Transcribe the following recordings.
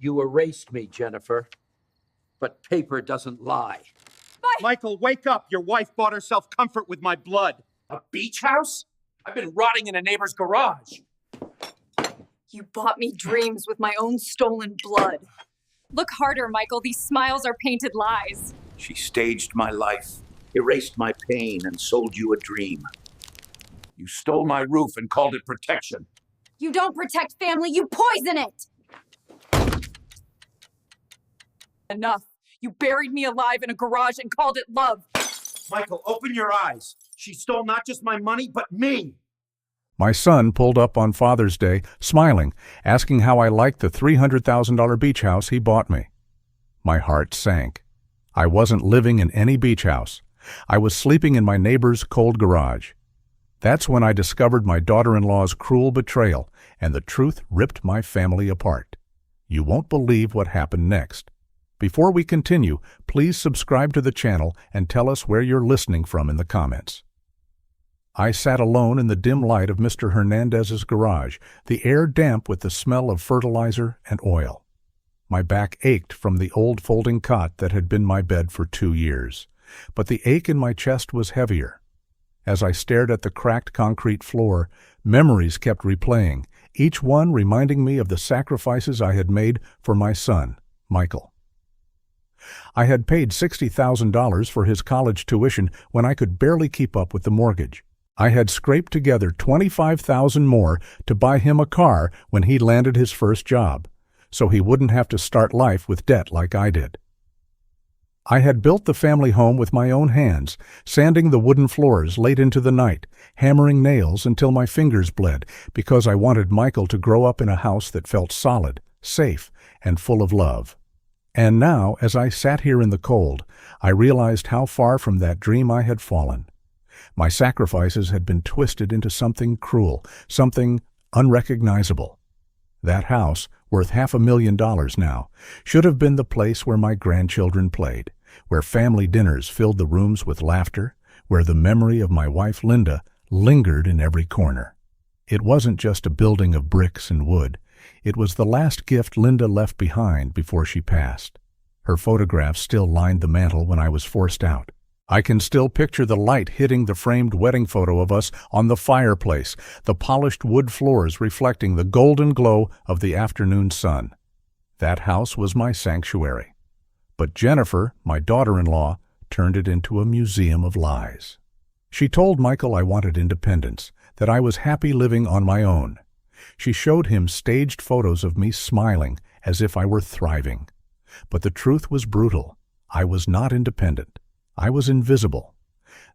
You erased me, Jennifer. But paper doesn't lie. Michael, wake up! Your wife bought herself comfort with my blood. A beach house? I've been rotting in a neighbor's garage. You bought me dreams with my own stolen blood. Look harder, Michael. These smiles are painted lies. She staged my life, erased my pain, and sold you a dream. You stole my roof and called it protection. You don't protect family, you poison it! Enough. You buried me alive in a garage and called it love. Michael, open your eyes. She stole not just my money, but me. My son pulled up on Father's Day, smiling, asking how I liked the $300,000 beach house he bought me. My heart sank. I wasn't living in any beach house. I was sleeping in my neighbor's cold garage. That's when I discovered my daughter-in-law's cruel betrayal, and the truth ripped my family apart. You won't believe what happened next. Before we continue, please subscribe to the channel and tell us where you're listening from in the comments. I sat alone in the dim light of Mr. Hernandez's garage, the air damp with the smell of fertilizer and oil. My back ached from the old folding cot that had been my bed for 2 years, but the ache in my chest was heavier. As I stared at the cracked concrete floor, memories kept replaying, each one reminding me of the sacrifices I had made for my son, Michael. I had paid $60,000 for his college tuition when I could barely keep up with the mortgage. I had scraped together $25,000 more to buy him a car when he landed his first job, so he wouldn't have to start life with debt like I did. I had built the family home with my own hands, sanding the wooden floors late into the night, hammering nails until my fingers bled, because I wanted Michael to grow up in a house that felt solid, safe, and full of love. And now, as I sat here in the cold, I realized how far from that dream I had fallen. My sacrifices had been twisted into something cruel, something unrecognizable. That house, worth $500,000 now, should have been the place where my grandchildren played, where family dinners filled the rooms with laughter, where the memory of my wife Linda lingered in every corner. It wasn't just a building of bricks and wood. It was the last gift Linda left behind before she passed. Her photographs still lined the mantel when I was forced out. I can still picture the light hitting the framed wedding photo of us on the fireplace, the polished wood floors reflecting the golden glow of the afternoon sun. That house was my sanctuary. But Jennifer, my daughter-in-law, turned it into a museum of lies. She told Michael I wanted independence, that I was happy living on my own. She showed him staged photos of me smiling as if I were thriving. But the truth was brutal. I was not independent. I was invisible.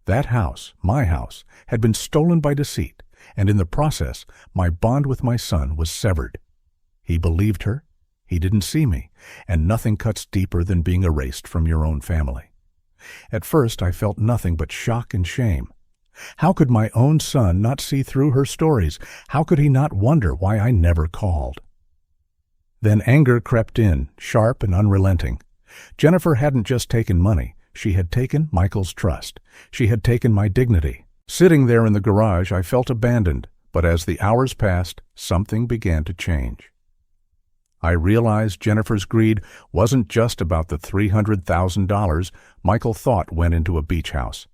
That house, my house, had been stolen by deceit, and in the process, my bond with my son was severed. He believed her. He didn't see me, and nothing cuts deeper than being erased from your own family. At first, I felt nothing but shock and shame. How could my own son not see through her stories? How could he not wonder why I never called? Then anger crept in, sharp and unrelenting. Jennifer hadn't just taken money. She had taken Michael's trust. She had taken my dignity. Sitting there in the garage, I felt abandoned, but as the hours passed, something began to change. I realized Jennifer's greed wasn't just about the $300,000 Michael thought went into a beach house.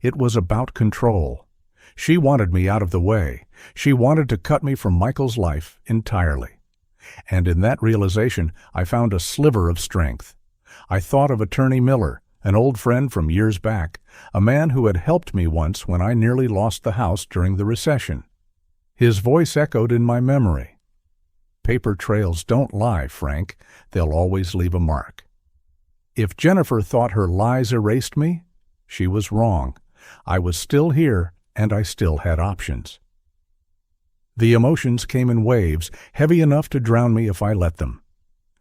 It was about control. She wanted me out of the way. She wanted to cut me from Michael's life entirely. And in that realization, I found a sliver of strength. I thought of Attorney Miller, an old friend from years back, a man who had helped me once when I nearly lost the house during the recession. His voice echoed in my memory. Paper trails don't lie, Frank. They'll always leave a mark. If Jennifer thought her lies erased me, she was wrong. I was still here, and I still had options. The emotions came in waves, heavy enough to drown me if I let them.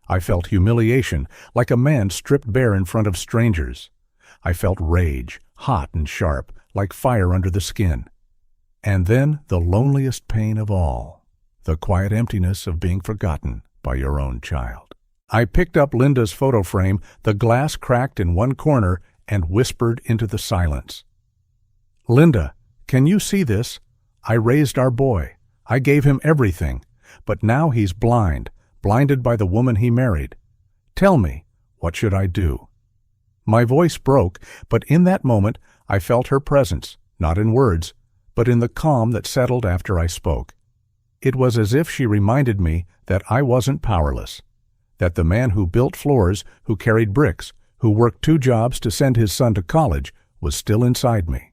I felt humiliation, like a man stripped bare in front of strangers. I felt rage, hot and sharp, like fire under the skin. And then the loneliest pain of all, the quiet emptiness of being forgotten by your own child. I picked up Linda's photo frame, the glass cracked in one corner, and whispered into the silence. "Linda, can you see this? I raised our boy. I gave him everything, but now he's blind blinded by the woman he married. Tell me, what should I do? My voice broke, but in that moment I felt her presence, not in words, but in the calm that settled after I spoke. It was as if she reminded me that I wasn't powerless, that the man who built floors, who carried bricks, who worked 2 jobs to send his son to college, was still inside me.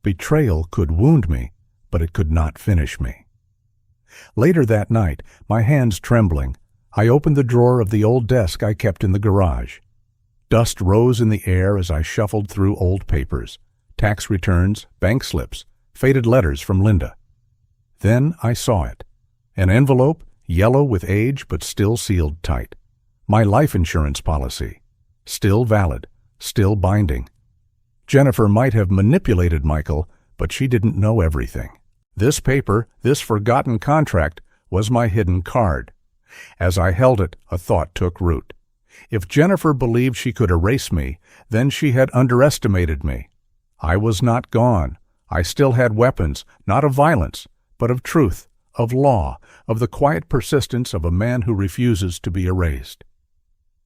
Betrayal could wound me, but it could not finish me. Later that night, my hands trembling, I opened the drawer of the old desk I kept in the garage. Dust rose in the air as I shuffled through old papers, tax returns, bank slips, faded letters from Linda. Then I saw it. An envelope, yellow with age but still sealed tight. My life insurance policy. Still valid, still binding. Jennifer might have manipulated Michael, but she didn't know everything. This paper, this forgotten contract, was my hidden card. As I held it, a thought took root. If Jennifer believed she could erase me, then she had underestimated me. I was not gone. I still had weapons, not of violence, but of truth, of law, of the quiet persistence of a man who refuses to be erased.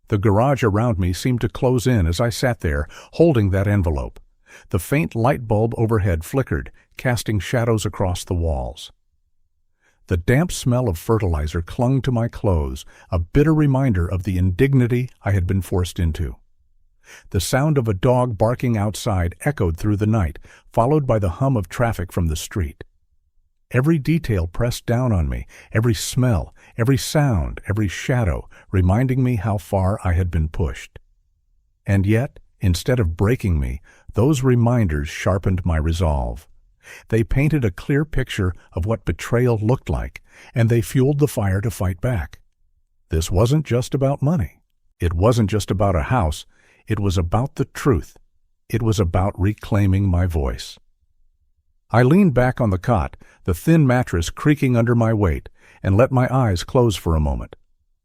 The garage around me seemed to close in as I sat there, holding that envelope. The faint light bulb overhead flickered, casting shadows across the walls. The damp smell of fertilizer clung to my clothes, a bitter reminder of the indignity I had been forced into. The sound of a dog barking outside echoed through the night, followed by the hum of traffic from the street. Every detail pressed down on me, every smell, every sound, every shadow, reminding me how far I had been pushed. And yet, instead of breaking me, those reminders sharpened my resolve. They painted a clear picture of what betrayal looked like, and they fueled the fire to fight back. This wasn't just about money. It wasn't just about a house. It was about the truth. It was about reclaiming my voice. I leaned back on the cot, the thin mattress creaking under my weight, and let my eyes close for a moment.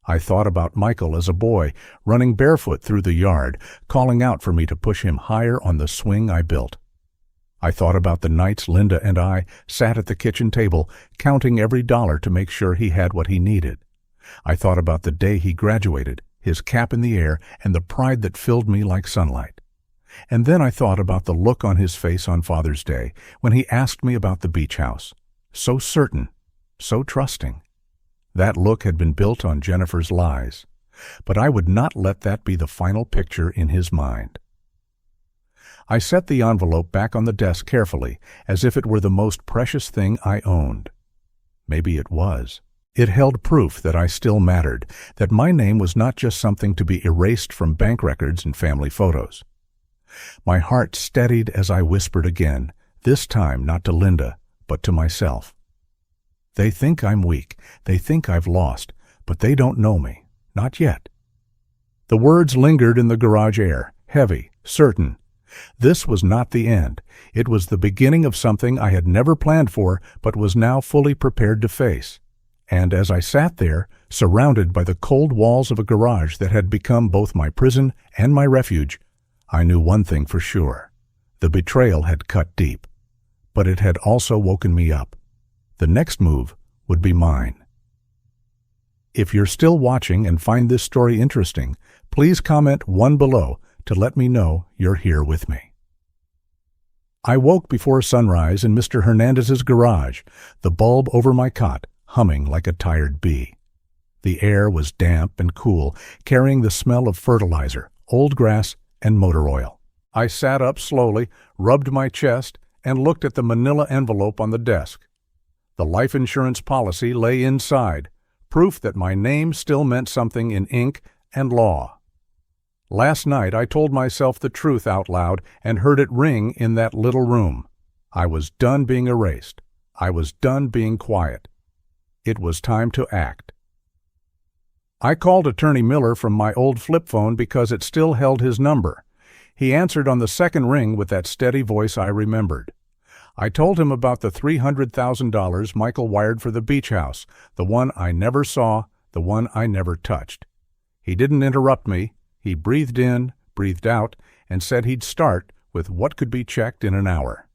I thought about Michael as a boy, running barefoot through the yard, calling out for me to push him higher on the swing I built. I thought about the nights Linda and I sat at the kitchen table, counting every dollar to make sure he had what he needed. I thought about the day he graduated, his cap in the air, and the pride that filled me like sunlight. And then I thought about the look on his face on Father's Day when he asked me about the beach house. So certain, so trusting. That look had been built on Jennifer's lies, but I would not let that be the final picture in his mind. I set the envelope back on the desk carefully, as if it were the most precious thing I owned. Maybe it was. It held proof that I still mattered, that my name was not just something to be erased from bank records and family photos. My heart steadied as I whispered again, this time not to Linda, but to myself. They think I'm weak, they think I've lost, but they don't know me, not yet. The words lingered in the garage air, heavy, certain. This was not the end. It was the beginning of something I had never planned for, but was now fully prepared to face. And as I sat there, surrounded by the cold walls of a garage that had become both my prison and my refuge, I knew one thing for sure. The betrayal had cut deep. But it had also woken me up. The next move would be mine. If you're still watching and find this story interesting, please comment 1 below to let me know you're here with me. I woke before sunrise in Mr. Hernandez's garage, the bulb over my cot humming like a tired bee. The air was damp and cool, carrying the smell of fertilizer, old grass, and motor oil. I sat up slowly, rubbed my chest, and looked at the manila envelope on the desk. The life insurance policy lay inside, proof that my name still meant something in ink and law. Last night I told myself the truth out loud and heard it ring in that little room. I was done being erased. I was done being quiet. It was time to act. I called Attorney Miller from my old flip phone because it still held his number. He answered on the second ring with that steady voice I remembered. I told him about the $300,000 Michael wired for the beach house, the one I never saw, the one I never touched. He didn't interrupt me. He breathed in, breathed out, and said he'd start with what could be checked in an hour.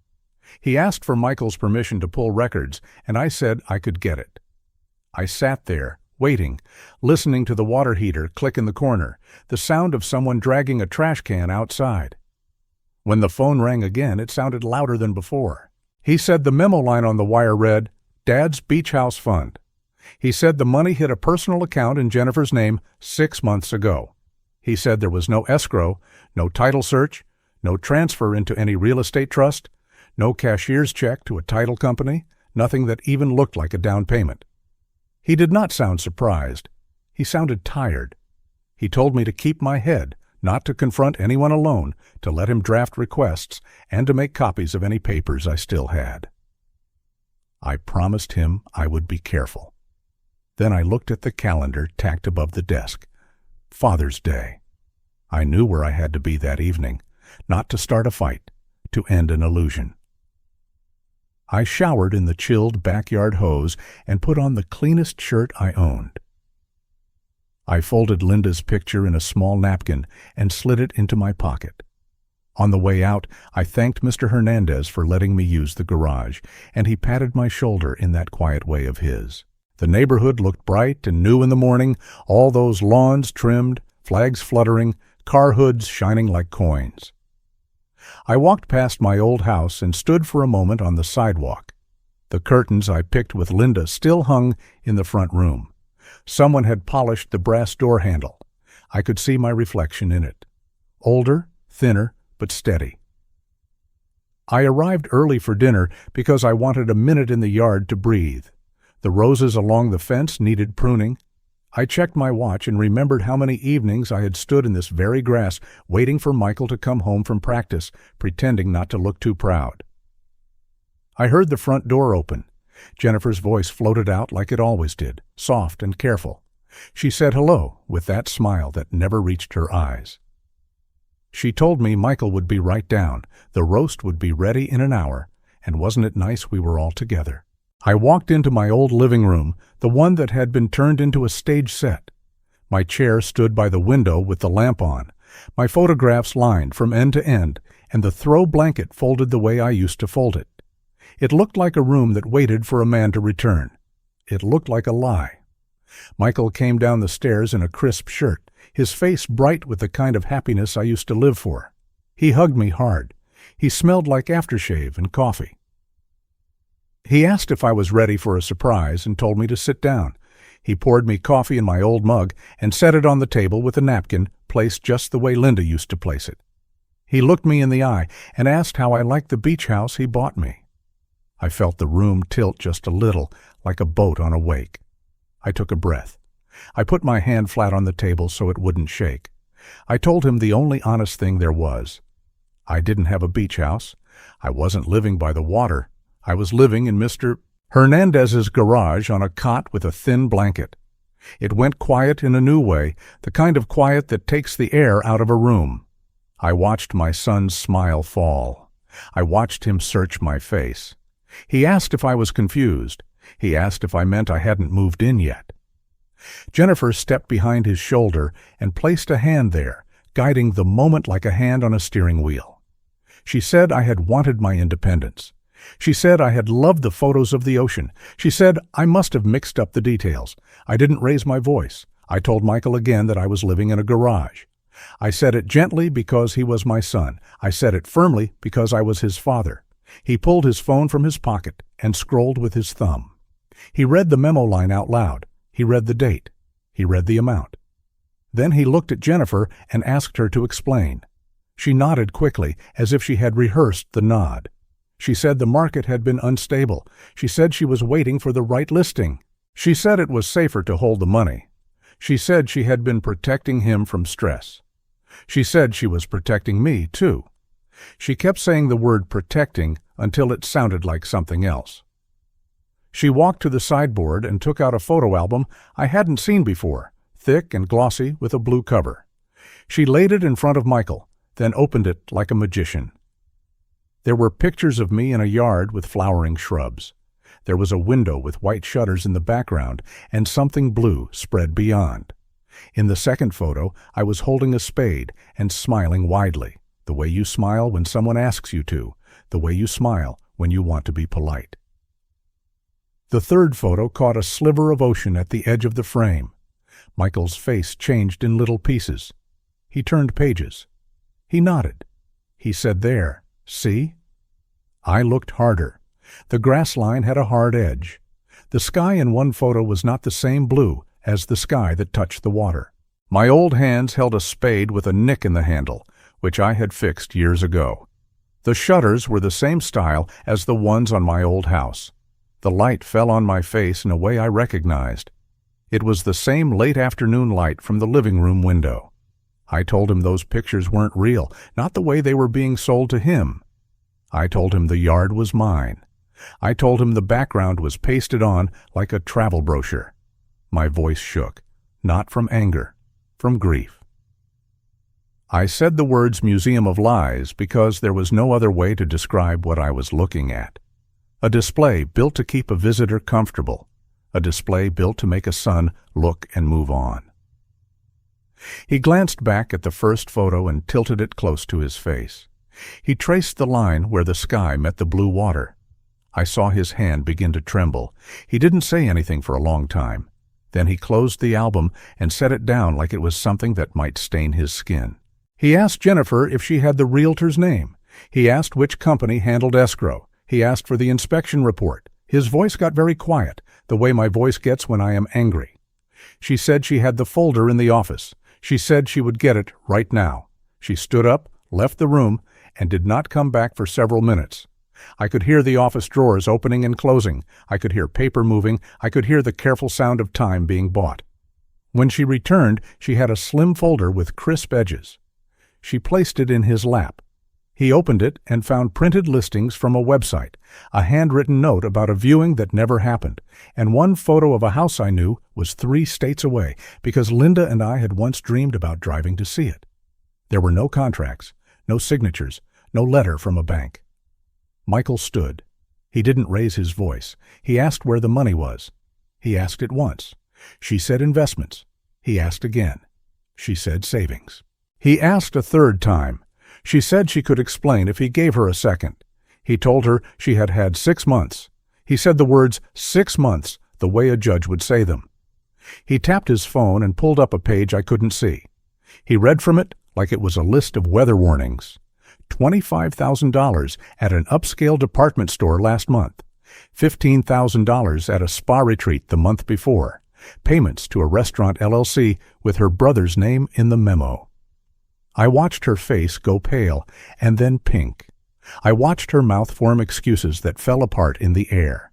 He asked for Michael's permission to pull records, and I said I could get it. I sat there, waiting, listening to the water heater click in the corner, the sound of someone dragging a trash can outside. When the phone rang again, it sounded louder than before. He said the memo line on the wire read, "Dad's Beach House Fund." He said the money hit a personal account in Jennifer's name 6 months ago. He said there was no escrow, no title search, no transfer into any real estate trust, no cashier's check to a title company, nothing that even looked like a down payment. He did not sound surprised. He sounded tired. He told me to keep my head, not to confront anyone alone, to let him draft requests, and to make copies of any papers I still had. I promised him I would be careful. Then I looked at the calendar tacked above the desk. Father's Day. I knew where I had to be that evening, not to start a fight, to end an illusion. I showered in the chilled backyard hose and put on the cleanest shirt I owned. I folded Linda's picture in a small napkin and slid it into my pocket. On the way out, I thanked Mr. Hernandez for letting me use the garage, and he patted my shoulder in that quiet way of his. The neighborhood looked bright and new in the morning, all those lawns trimmed, flags fluttering, car hoods shining like coins. I walked past my old house and stood for a moment on the sidewalk. The curtains I picked with Linda still hung in the front room. Someone had polished the brass door handle. I could see my reflection in it. Older, thinner, but steady. I arrived early for dinner because I wanted a minute in the yard to breathe. The roses along the fence needed pruning. I checked my watch and remembered how many evenings I had stood in this very grass waiting for Michael to come home from practice, pretending not to look too proud. I heard the front door open. Jennifer's voice floated out like it always did, soft and careful. She said hello with that smile that never reached her eyes. She told me Michael would be right down, the roast would be ready in an hour, and wasn't it nice we were all together? I walked into my old living room, the one that had been turned into a stage set. My chair stood by the window with the lamp on, my photographs lined from end to end, and the throw blanket folded the way I used to fold it. It looked like a room that waited for a man to return. It looked like a lie. Michael came down the stairs in a crisp shirt, his face bright with the kind of happiness I used to live for. He hugged me hard. He smelled like aftershave and coffee. He asked if I was ready for a surprise and told me to sit down. He poured me coffee in my old mug and set it on the table with a napkin placed just the way Linda used to place it. He looked me in the eye and asked how I liked the beach house he bought me. I felt the room tilt just a little, like a boat on a wake. I took a breath. I put my hand flat on the table so it wouldn't shake. I told him the only honest thing there was. I didn't have a beach house. I wasn't living by the water. I was living in Mr. Hernandez's garage on a cot with a thin blanket. It went quiet in a new way, the kind of quiet that takes the air out of a room. I watched my son's smile fall. I watched him search my face. He asked if I was confused. He asked if I meant I hadn't moved in yet. Jennifer stepped behind his shoulder and placed a hand there, guiding the moment like a hand on a steering wheel. She said I had wanted my independence. She said I had loved the photos of the ocean. She said I must have mixed up the details. I didn't raise my voice. I told Michael again that I was living in a garage. I said it gently because he was my son. I said it firmly because I was his father. He pulled his phone from his pocket and scrolled with his thumb. He read the memo line out loud. He read the date. He read the amount. Then he looked at Jennifer and asked her to explain. She nodded quickly, as if she had rehearsed the nod. She said the market had been unstable. She said she was waiting for the right listing. She said it was safer to hold the money. She said she had been protecting him from stress. She said she was protecting me, too. She kept saying the word protecting until it sounded like something else. She walked to the sideboard and took out a photo album I hadn't seen before, thick and glossy with a blue cover. She laid it in front of Michael, then opened it like a magician. There were pictures of me in a yard with flowering shrubs. There was a window with white shutters in the background and something blue spread beyond. In the second photo, I was holding a spade and smiling widely, the way you smile when someone asks you to, the way you smile when you want to be polite. The third photo caught a sliver of ocean at the edge of the frame. Michael's face changed in little pieces. He turned pages. He nodded. He said, "There, see?" I looked harder. The grass line had a hard edge. The sky in one photo was not the same blue as the sky that touched the water. My old hands held a spade with a nick in the handle, which I had fixed years ago. The shutters were the same style as the ones on my old house. The light fell on my face in a way I recognized. It was the same late afternoon light from the living room window. I told him those pictures weren't real, not the way they were being sold to him. I told him the yard was mine. I told him the background was pasted on like a travel brochure. My voice shook, not from anger, from grief. I said the words Museum of Lies because there was no other way to describe what I was looking at. A display built to keep a visitor comfortable. A display built to make a son look and move on. He glanced back at the first photo and tilted it close to his face. He traced the line where the sky met the blue water. I saw his hand begin to tremble. He didn't say anything for a long time. Then he closed the album and set it down like it was something that might stain his skin. He asked Jennifer if she had the realtor's name. He asked which company handled escrow. He asked for the inspection report. His voice got very quiet, the way my voice gets when I am angry. She said she had the folder in the office. She said she would get it right now. She stood up, left the room, and did not come back for several minutes. I could hear the office drawers opening and closing. I could hear paper moving. I could hear the careful sound of time being bought. When she returned, she had a slim folder with crisp edges. She placed it in his lap. He opened it and found printed listings from a website, a handwritten note about a viewing that never happened, and one photo of a house I knew was 3 states away because Linda and I had once dreamed about driving to see it. There were no contracts, no signatures, no letter from a bank. Michael stood. He didn't raise his voice. He asked where the money was. He asked it once. She said investments. He asked again. She said savings. He asked a third time. She said she could explain if he gave her a second. He told her she had had 6 months. He said the words 6 months the way a judge would say them. He tapped his phone and pulled up a page I couldn't see. He read from it like it was a list of weather warnings. $25,000 at an upscale department store last month. $15,000 at a spa retreat the month before. Payments to a restaurant LLC with her brother's name in the memo. I watched her face go pale and then pink. I watched her mouth form excuses that fell apart in the air.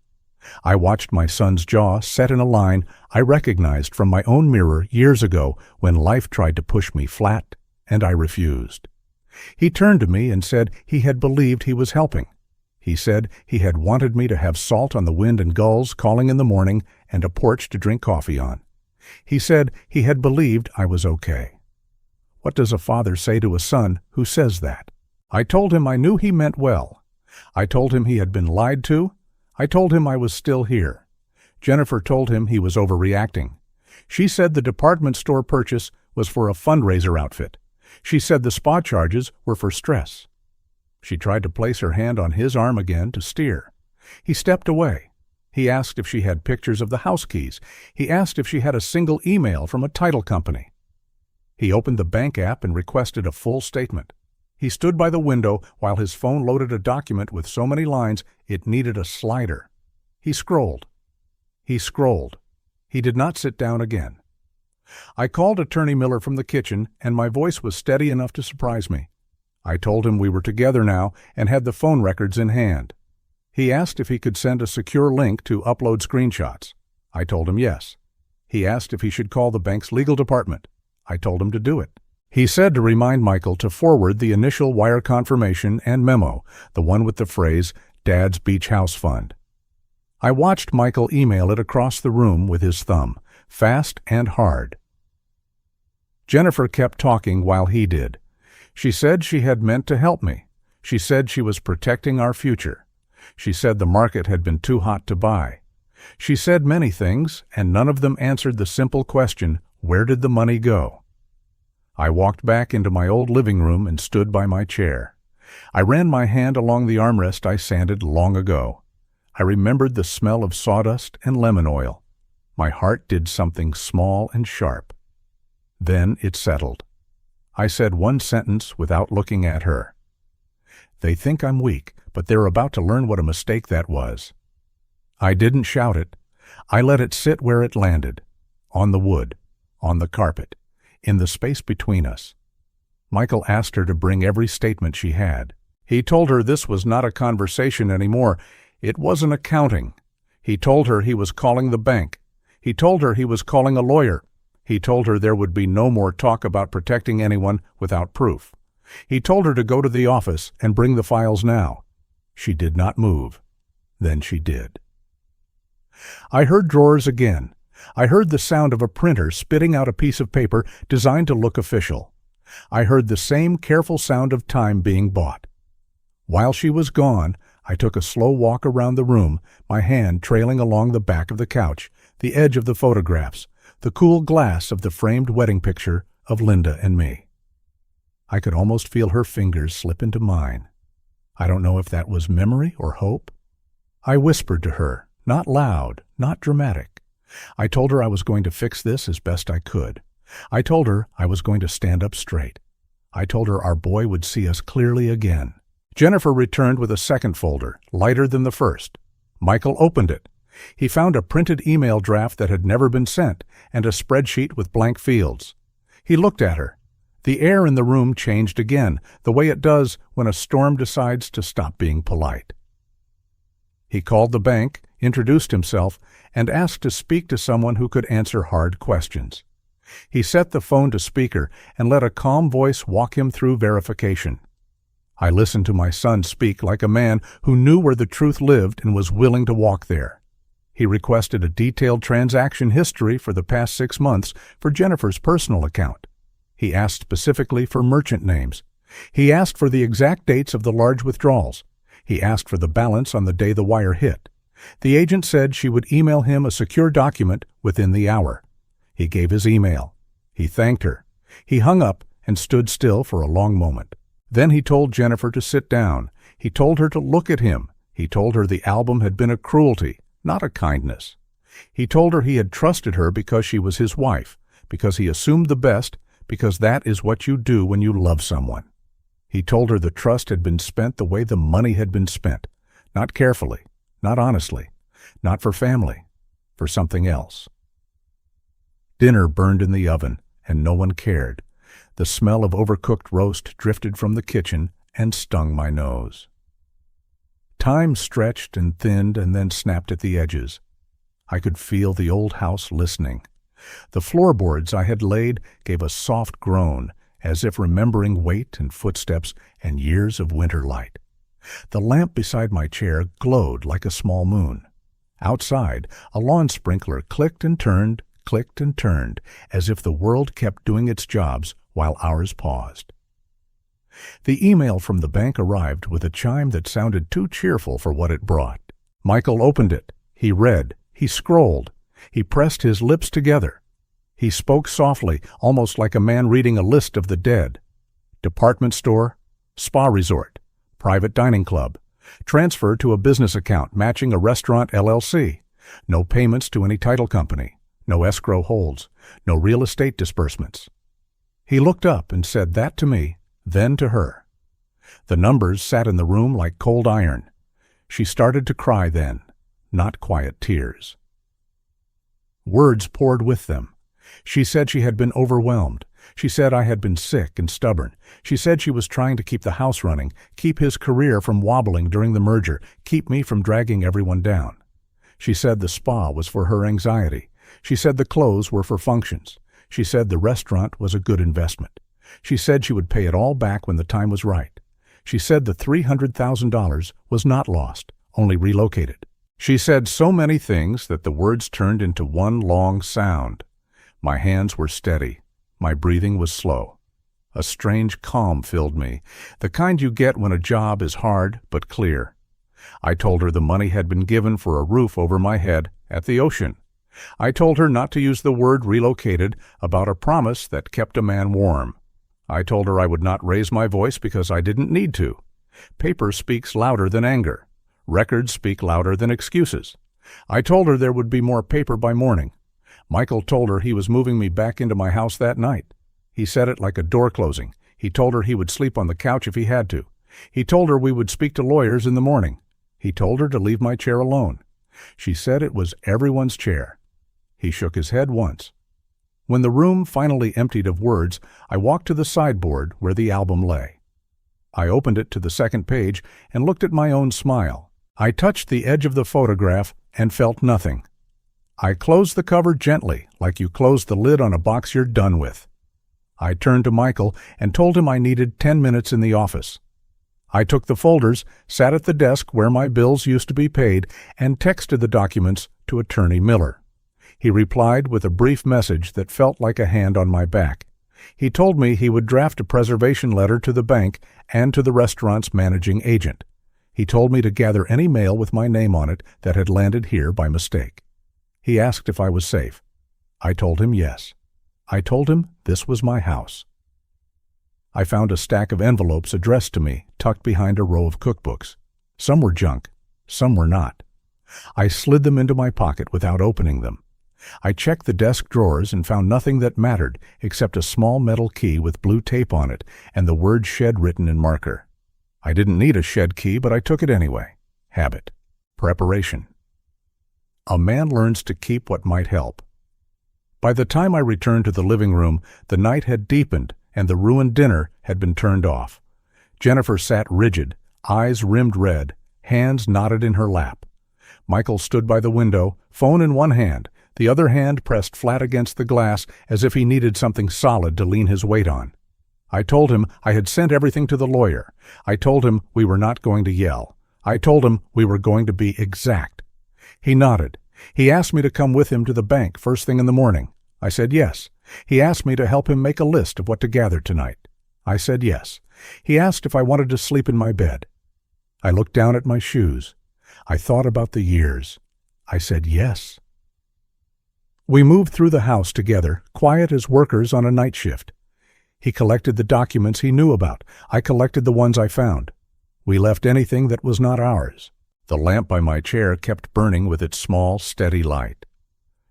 I watched my son's jaw set in a line I recognized from my own mirror years ago when life tried to push me flat, and I refused. He turned to me and said he had believed he was helping. He said he had wanted me to have salt on the wind and gulls calling in the morning and a porch to drink coffee on. He said he had believed I was okay. What does a father say to a son who says that? I told him I knew he meant well. I told him he had been lied to. I told him I was still here. Jennifer told him he was overreacting. She said the department store purchase was for a fundraiser outfit. She said the spa charges were for stress. She tried to place her hand on his arm again to steer. He stepped away. He asked if she had pictures of the house keys. He asked if she had a single email from a title company. He opened the bank app and requested a full statement. He stood by the window while his phone loaded a document with so many lines it needed a slider. He scrolled. He scrolled. He did not sit down again. I called Attorney Miller from the kitchen, and my voice was steady enough to surprise me. I told him we were together now and had the phone records in hand. He asked if he could send a secure link to upload screenshots. I told him yes. He asked if he should call the bank's legal department. I told him to do it. He said to remind Michael to forward the initial wire confirmation and memo, the one with the phrase, Dad's Beach House Fund. I watched Michael email it across the room with his thumb, fast and hard. Jennifer kept talking while he did. She said she had meant to help me. She said she was protecting our future. She said the market had been too hot to buy. She said many things, and none of them answered the simple question, where did the money go? I walked back into my old living room and stood by my chair. I ran my hand along the armrest I sanded long ago. I remembered the smell of sawdust and lemon oil. My heart did something small and sharp. Then it settled. I said one sentence without looking at her. They think I'm weak, but they're about to learn what a mistake that was. I didn't shout it. I let it sit where it landed, on the wood, on the carpet, in the space between us. Michael asked her to bring every statement she had. He told her this was not a conversation anymore. It wasn't accounting. He told her he was calling the bank. He told her he was calling a lawyer. He told her there would be no more talk about protecting anyone without proof. He told her to go to the office and bring the files now. She did not move. Then she did. I heard drawers again. I heard the sound of a printer spitting out a piece of paper designed to look official. I heard the same careful sound of time being bought. While she was gone, I took a slow walk around the room, my hand trailing along the back of the couch, the edge of the photographs, the cool glass of the framed wedding picture of Linda and me. I could almost feel her fingers slip into mine. I don't know if that was memory or hope. I whispered to her, not loud, not dramatic. I told her I was going to fix this as best I could. I told her I was going to stand up straight. I told her our boy would see us clearly again. Jennifer returned with a second folder, lighter than the first. Michael opened it. He found a printed email draft that had never been sent and a spreadsheet with blank fields. He looked at her. The air in the room changed again, the way it does when a storm decides to stop being polite. He called the bank, introduced himself, and asked to speak to someone who could answer hard questions. He set the phone to speaker and let a calm voice walk him through verification. I listened to my son speak like a man who knew where the truth lived and was willing to walk there. He requested a detailed transaction history for the past 6 months for Jennifer's personal account. He asked specifically for merchant names. He asked for the exact dates of the large withdrawals. He asked for the balance on the day the wire hit. The agent said she would email him a secure document within the hour. He gave his email. He thanked her. He hung up and stood still for a long moment. Then he told Jennifer to sit down. He told her to look at him. He told her the album had been a cruelty, not a kindness. He told her he had trusted her because she was his wife, because he assumed the best, because that is what you do when you love someone. He told her the trust had been spent the way the money had been spent, not carefully, not honestly, not for family, for something else. Dinner burned in the oven, and no one cared. The smell of overcooked roast drifted from the kitchen and stung my nose. Time stretched and thinned and then snapped at the edges. I could feel the old house listening. The floorboards I had laid gave a soft groan, as if remembering weight and footsteps and years of winter light. The lamp beside my chair glowed like a small moon. Outside, a lawn sprinkler clicked and turned, as if the world kept doing its jobs while ours paused. The email from the bank arrived with a chime that sounded too cheerful for what it brought. Michael opened it. He read. He scrolled. He pressed his lips together. He spoke softly, almost like a man reading a list of the dead. Department store, spa resort, private dining club, transfer to a business account matching a restaurant LLC, no payments to any title company, no escrow holds, no real estate disbursements. He looked up and said that to me, then to her. The numbers sat in the room like cold iron. She started to cry then, not quiet tears. Words poured with them. She said she had been overwhelmed. She said I had been sick and stubborn. She said she was trying to keep the house running, keep his career from wobbling during the merger, keep me from dragging everyone down. She said the spa was for her anxiety. She said the clothes were for functions. She said the restaurant was a good investment. She said she would pay it all back when the time was right. She said the $300,000 was not lost, only relocated. She said so many things that the words turned into one long sound. My hands were steady. My breathing was slow. A strange calm filled me, the kind you get when a job is hard but clear. I told her the money had been given for a roof over my head at the ocean. I told her not to use the word relocated about a promise that kept a man warm. I told her I would not raise my voice because I didn't need to. Paper speaks louder than anger. Records speak louder than excuses. I told her there would be more paper by morning. Michael told her he was moving me back into my house that night. He said it like a door closing. He told her he would sleep on the couch if he had to. He told her we would speak to lawyers in the morning. He told her to leave my chair alone. She said it was everyone's chair. He shook his head once. When the room finally emptied of words, I walked to the sideboard where the album lay. I opened it to the second page and looked at my own smile. I touched the edge of the photograph and felt nothing. I closed the cover gently, like you close the lid on a box you're done with. I turned to Michael and told him I needed 10 minutes in the office. I took the folders, sat at the desk where my bills used to be paid, and texted the documents to Attorney Miller. He replied with a brief message that felt like a hand on my back. He told me he would draft a preservation letter to the bank and to the restaurant's managing agent. He told me to gather any mail with my name on it that had landed here by mistake. He asked if I was safe. I told him yes. I told him this was my house. I found a stack of envelopes addressed to me, tucked behind a row of cookbooks. Some were junk, some were not. I slid them into my pocket without opening them. I checked the desk drawers and found nothing that mattered except a small metal key with blue tape on it and the word shed written in marker. I didn't need a shed key, but I took it anyway. Habit. Preparation. A man learns to keep what might help. By the time I returned to the living room, the night had deepened and the ruined dinner had been turned off. Jennifer sat rigid, eyes rimmed red, hands knotted in her lap. Michael stood by the window, phone in one hand, the other hand pressed flat against the glass as if he needed something solid to lean his weight on. I told him I had sent everything to the lawyer. I told him we were not going to yell. I told him we were going to be exact. He nodded. He asked me to come with him to the bank first thing in the morning. I said yes. He asked me to help him make a list of what to gather tonight. I said yes. He asked if I wanted to sleep in my bed. I looked down at my shoes. I thought about the years. I said yes. We moved through the house together, quiet as workers on a night shift. He collected the documents he knew about. I collected the ones I found. We left anything that was not ours. The lamp by my chair kept burning with its small, steady light.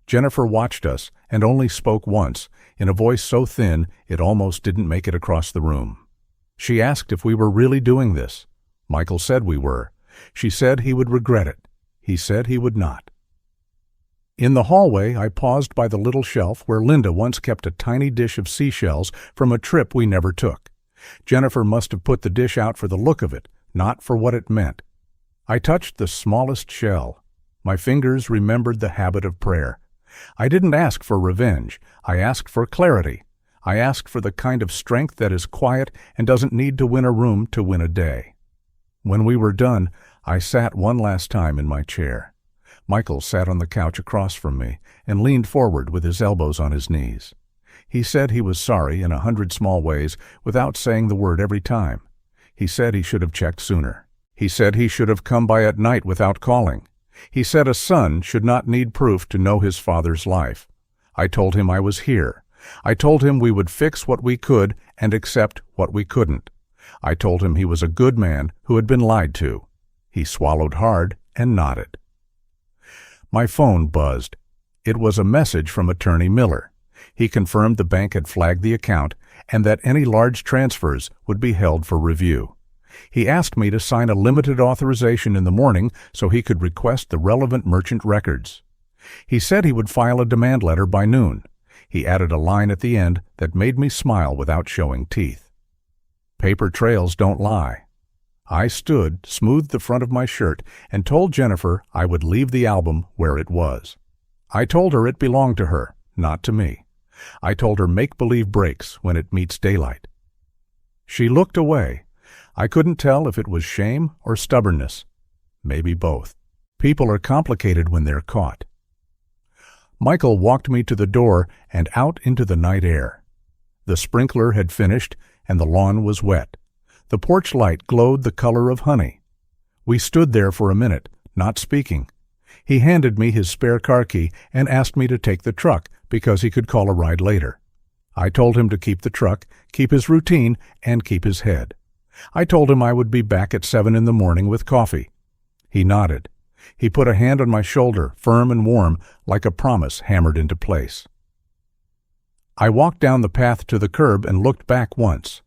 Jennifer watched us and only spoke once, in a voice so thin it almost didn't make it across the room. She asked if we were really doing this. Michael said we were. She said he would regret it. He said he would not. In the hallway, I paused by the little shelf where Linda once kept a tiny dish of seashells from a trip we never took. Jennifer must have put the dish out for the look of it, not for what it meant. I touched the smallest shell. My fingers remembered the habit of prayer. I didn't ask for revenge. I asked for clarity. I asked for the kind of strength that is quiet and doesn't need to win a room to win a day. When we were done, I sat one last time in my chair. Michael sat on the couch across from me and leaned forward with his elbows on his knees. He said he was sorry in 100 small ways without saying the word every time. He said he should have checked sooner. He said he should have come by at night without calling. He said a son should not need proof to know his father's life. I told him I was here. I told him we would fix what we could and accept what we couldn't. I told him he was a good man who had been lied to. He swallowed hard and nodded. My phone buzzed. It was a message from Attorney Miller. He confirmed the bank had flagged the account and that any large transfers would be held for review. He asked me to sign a limited authorization in the morning so he could request the relevant merchant records. He said he would file a demand letter by noon. He added a line at the end that made me smile without showing teeth. Paper trails don't lie. I stood, smoothed the front of my shirt, and told Jennifer I would leave the album where it was. I told her it belonged to her, not to me. I told her make-believe breaks when it meets daylight. She looked away. I couldn't tell if it was shame or stubbornness. Maybe both. People are complicated when they're caught. Michael walked me to the door and out into the night air. The sprinkler had finished and the lawn was wet. The porch light glowed the color of honey. We stood there for a minute, not speaking. He handed me his spare car key and asked me to take the truck because he could call a ride later. I told him to keep the truck, keep his routine, and keep his head. I told him I would be back at 7 in the morning with coffee. He nodded. He put a hand on my shoulder, firm and warm, like a promise hammered into place. I walked down the path to the curb and looked back once.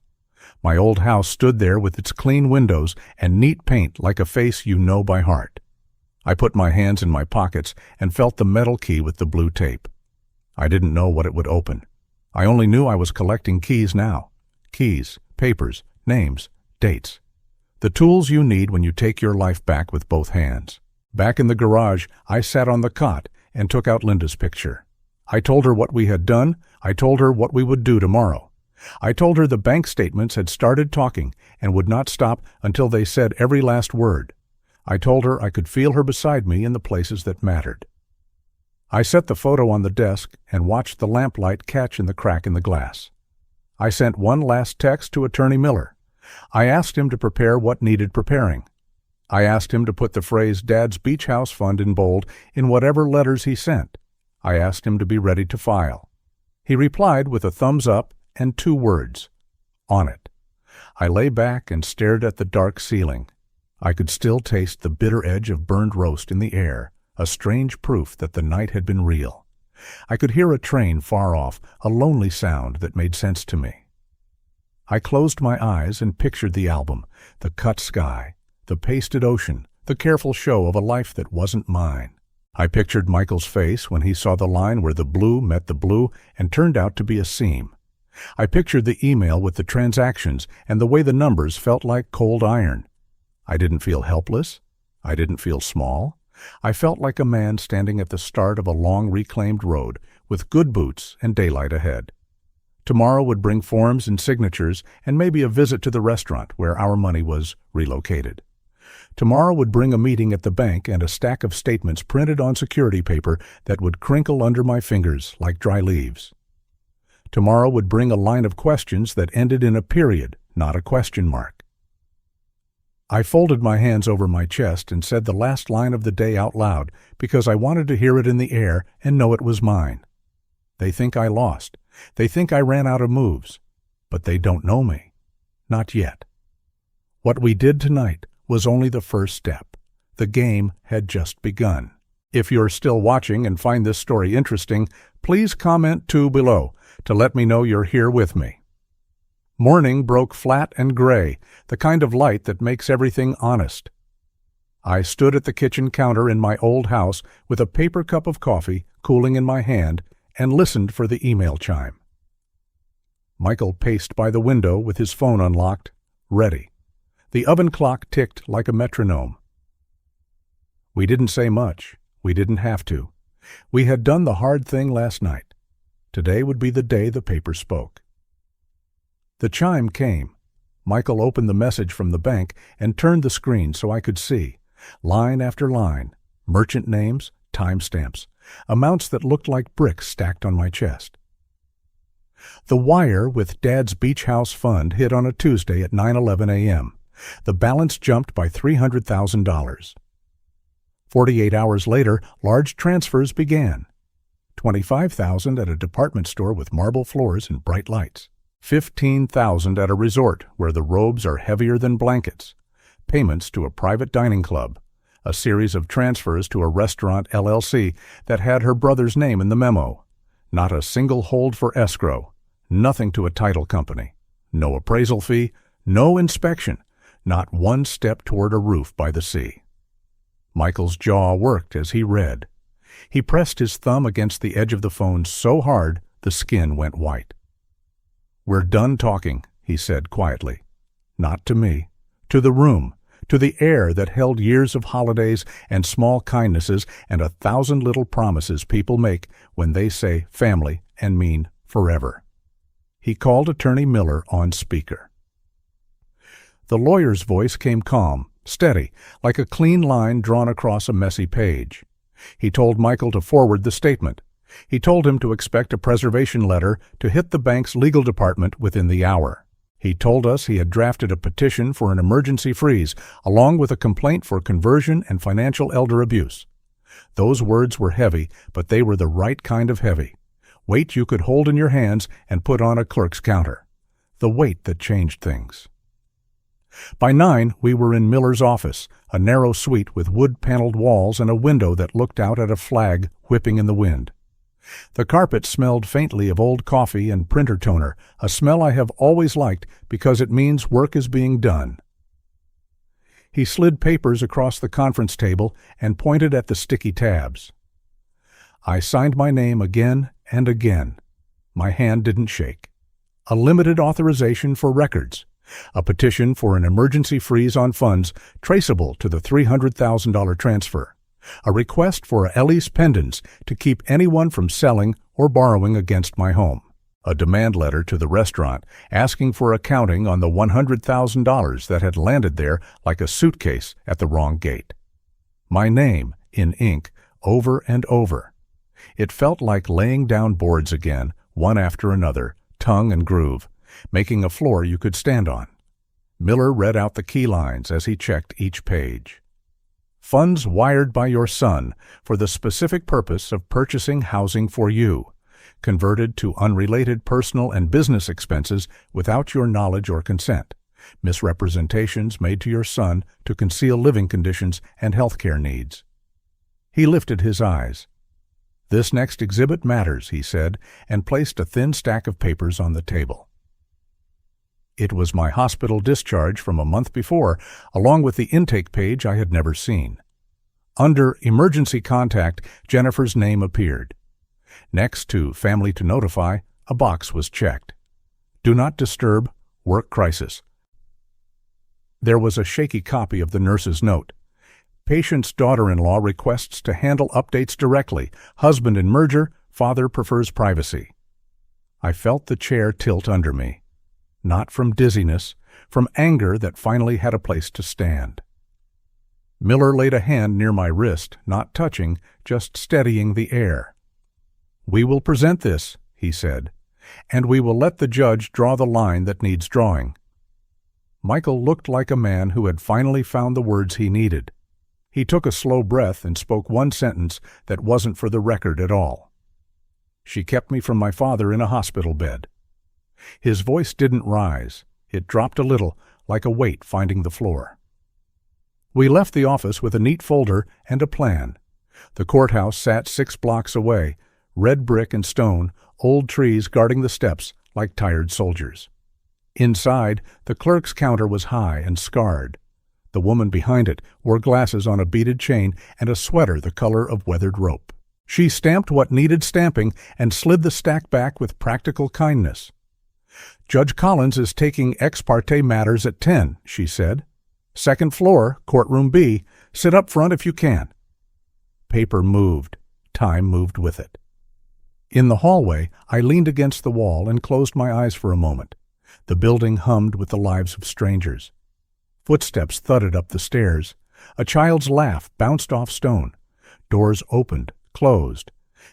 My old house stood there with its clean windows and neat paint like a face you know by heart. I put my hands in my pockets and felt the metal key with the blue tape. I didn't know what it would open. I only knew I was collecting keys now. Keys, papers, names, dates. The tools you need when you take your life back with both hands. Back in the garage, I sat on the cot and took out Linda's picture. I told her what we had done. I told her what we would do tomorrow. I told her the bank statements had started talking and would not stop until they said every last word. I told her I could feel her beside me in the places that mattered. I set the photo on the desk and watched the lamplight catch in the crack in the glass. I sent one last text to Attorney Miller. I asked him to prepare what needed preparing. I asked him to put the phrase Dad's Beach House Fund in bold in whatever letters he sent. I asked him to be ready to file. He replied with a thumbs up and 2 words, "On it." I lay back and stared at the dark ceiling. I could still taste the bitter edge of burned roast in the air, a strange proof that the night had been real. I could hear a train far off, a lonely sound that made sense to me. I closed my eyes and pictured the album, the cut sky, the pasted ocean, the careful show of a life that wasn't mine. I pictured Michael's face when he saw the line where the blue met the blue and turned out to be a seam. I pictured the email with the transactions and the way the numbers felt like cold iron. I didn't feel helpless. I didn't feel small. I felt like a man standing at the start of a long reclaimed road with good boots and daylight ahead. Tomorrow would bring forms and signatures and maybe a visit to the restaurant where our money was relocated. Tomorrow would bring a meeting at the bank and a stack of statements printed on security paper that would crinkle under my fingers like dry leaves. Tomorrow would bring a line of questions that ended in a period, not a question mark. I folded my hands over my chest and said the last line of the day out loud because I wanted to hear it in the air and know it was mine. They think I lost. They think I ran out of moves. But they don't know me. Not yet. What we did tonight was only the first step. The game had just begun. If you're still watching and find this story interesting, please comment too below to let me know you're here with me. Morning broke flat and gray, the kind of light that makes everything honest. I stood at the kitchen counter in my old house with a paper cup of coffee cooling in my hand and listened for the email chime. Michael paced by the window with his phone unlocked, ready. The oven clock ticked like a metronome. We didn't say much. We didn't have to. We had done the hard thing last night. Today would be the day the paper spoke. The chime came. Michael opened the message from the bank and turned the screen so I could see. Line after line, merchant names, timestamps, amounts that looked like bricks stacked on my chest. The wire with Dad's Beach House Fund hit on a Tuesday at 9:11 a.m. The balance jumped by $300,000. 48 hours later, large transfers began. $25,000 at a department store with marble floors and bright lights. $15,000 at a resort where the robes are heavier than blankets. Payments to a private dining club. A series of transfers to a restaurant LLC that had her brother's name in the memo. Not a single hold for escrow. Nothing to a title company. No appraisal fee. No inspection. Not one step toward a roof by the sea. Michael's jaw worked as he read. He pressed his thumb against the edge of the phone so hard the skin went white. "We're done talking," he said quietly. Not to me. To the room. To the air that held years of holidays and small kindnesses and 1,000 little promises people make when they say family and mean forever. He called Attorney Miller on speaker. The lawyer's voice came calm, steady, like a clean line drawn across a messy page. He told Michael to forward the statement. He told him to expect a preservation letter to hit the bank's legal department within the hour. He told us he had drafted a petition for an emergency freeze, along with a complaint for conversion and financial elder abuse. Those words were heavy, but they were the right kind of heavy. Weight you could hold in your hands and put on a clerk's counter. The weight that changed things. By 9, we were in Miller's office, a narrow suite with wood-paneled walls and a window that looked out at a flag whipping in the wind. The carpet smelled faintly of old coffee and printer toner, a smell I have always liked because it means work is being done. He slid papers across the conference table and pointed at the sticky tabs. I signed my name again and again. My hand didn't shake. A limited authorization for records. A petition for an emergency freeze on funds traceable to the $300,000 transfer. A request for Ellis pendants to keep anyone from selling or borrowing against my home. A demand letter to the restaurant asking for accounting on the $100,000 that had landed there like a suitcase at the wrong gate. My name, in ink, over and over. It felt like laying down boards again, one after another, tongue and groove, making a floor you could stand on. Miller read out the key lines as he checked each page. Funds wired by your son for the specific purpose of purchasing housing for you, converted to unrelated personal and business expenses without your knowledge or consent. Misrepresentations made to your son to conceal living conditions and health care needs. He lifted his eyes. This next exhibit matters, he said, and placed a thin stack of papers on the table. It was my hospital discharge from a month before, along with the intake page I had never seen. Under Emergency Contact, Jennifer's name appeared. Next to Family to Notify, a box was checked. Do not disturb, work crisis. There was a shaky copy of the nurse's note. Patient's daughter-in-law requests to handle updates directly. Husband in merger, father prefers privacy. I felt the chair tilt under me. Not from dizziness, from anger that finally had a place to stand. Miller laid a hand near my wrist, not touching, just steadying the air. We will present this, he said, and we will let the judge draw the line that needs drawing. Michael looked like a man who had finally found the words he needed. He took a slow breath and spoke one sentence that wasn't for the record at all. She kept me from my father in a hospital bed. His voice didn't rise. It dropped a little, like a weight finding the floor. We left the office with a neat folder and a plan. The courthouse sat 6 blocks away, red brick and stone, old trees guarding the steps like tired soldiers. Inside, the clerk's counter was high and scarred. The woman behind it wore glasses on a beaded chain and a sweater the color of weathered rope. She stamped what needed stamping and slid the stack back with practical kindness. Judge Collins is taking ex parte matters at 10, she said. 2nd floor, courtroom B. Sit up front if you can. Paper moved. Time moved with it. In the hallway, I leaned against the wall and closed my eyes for a moment. The building hummed with the lives of strangers. Footsteps thudded up the stairs. A child's laugh bounced off stone. Doors opened, closed.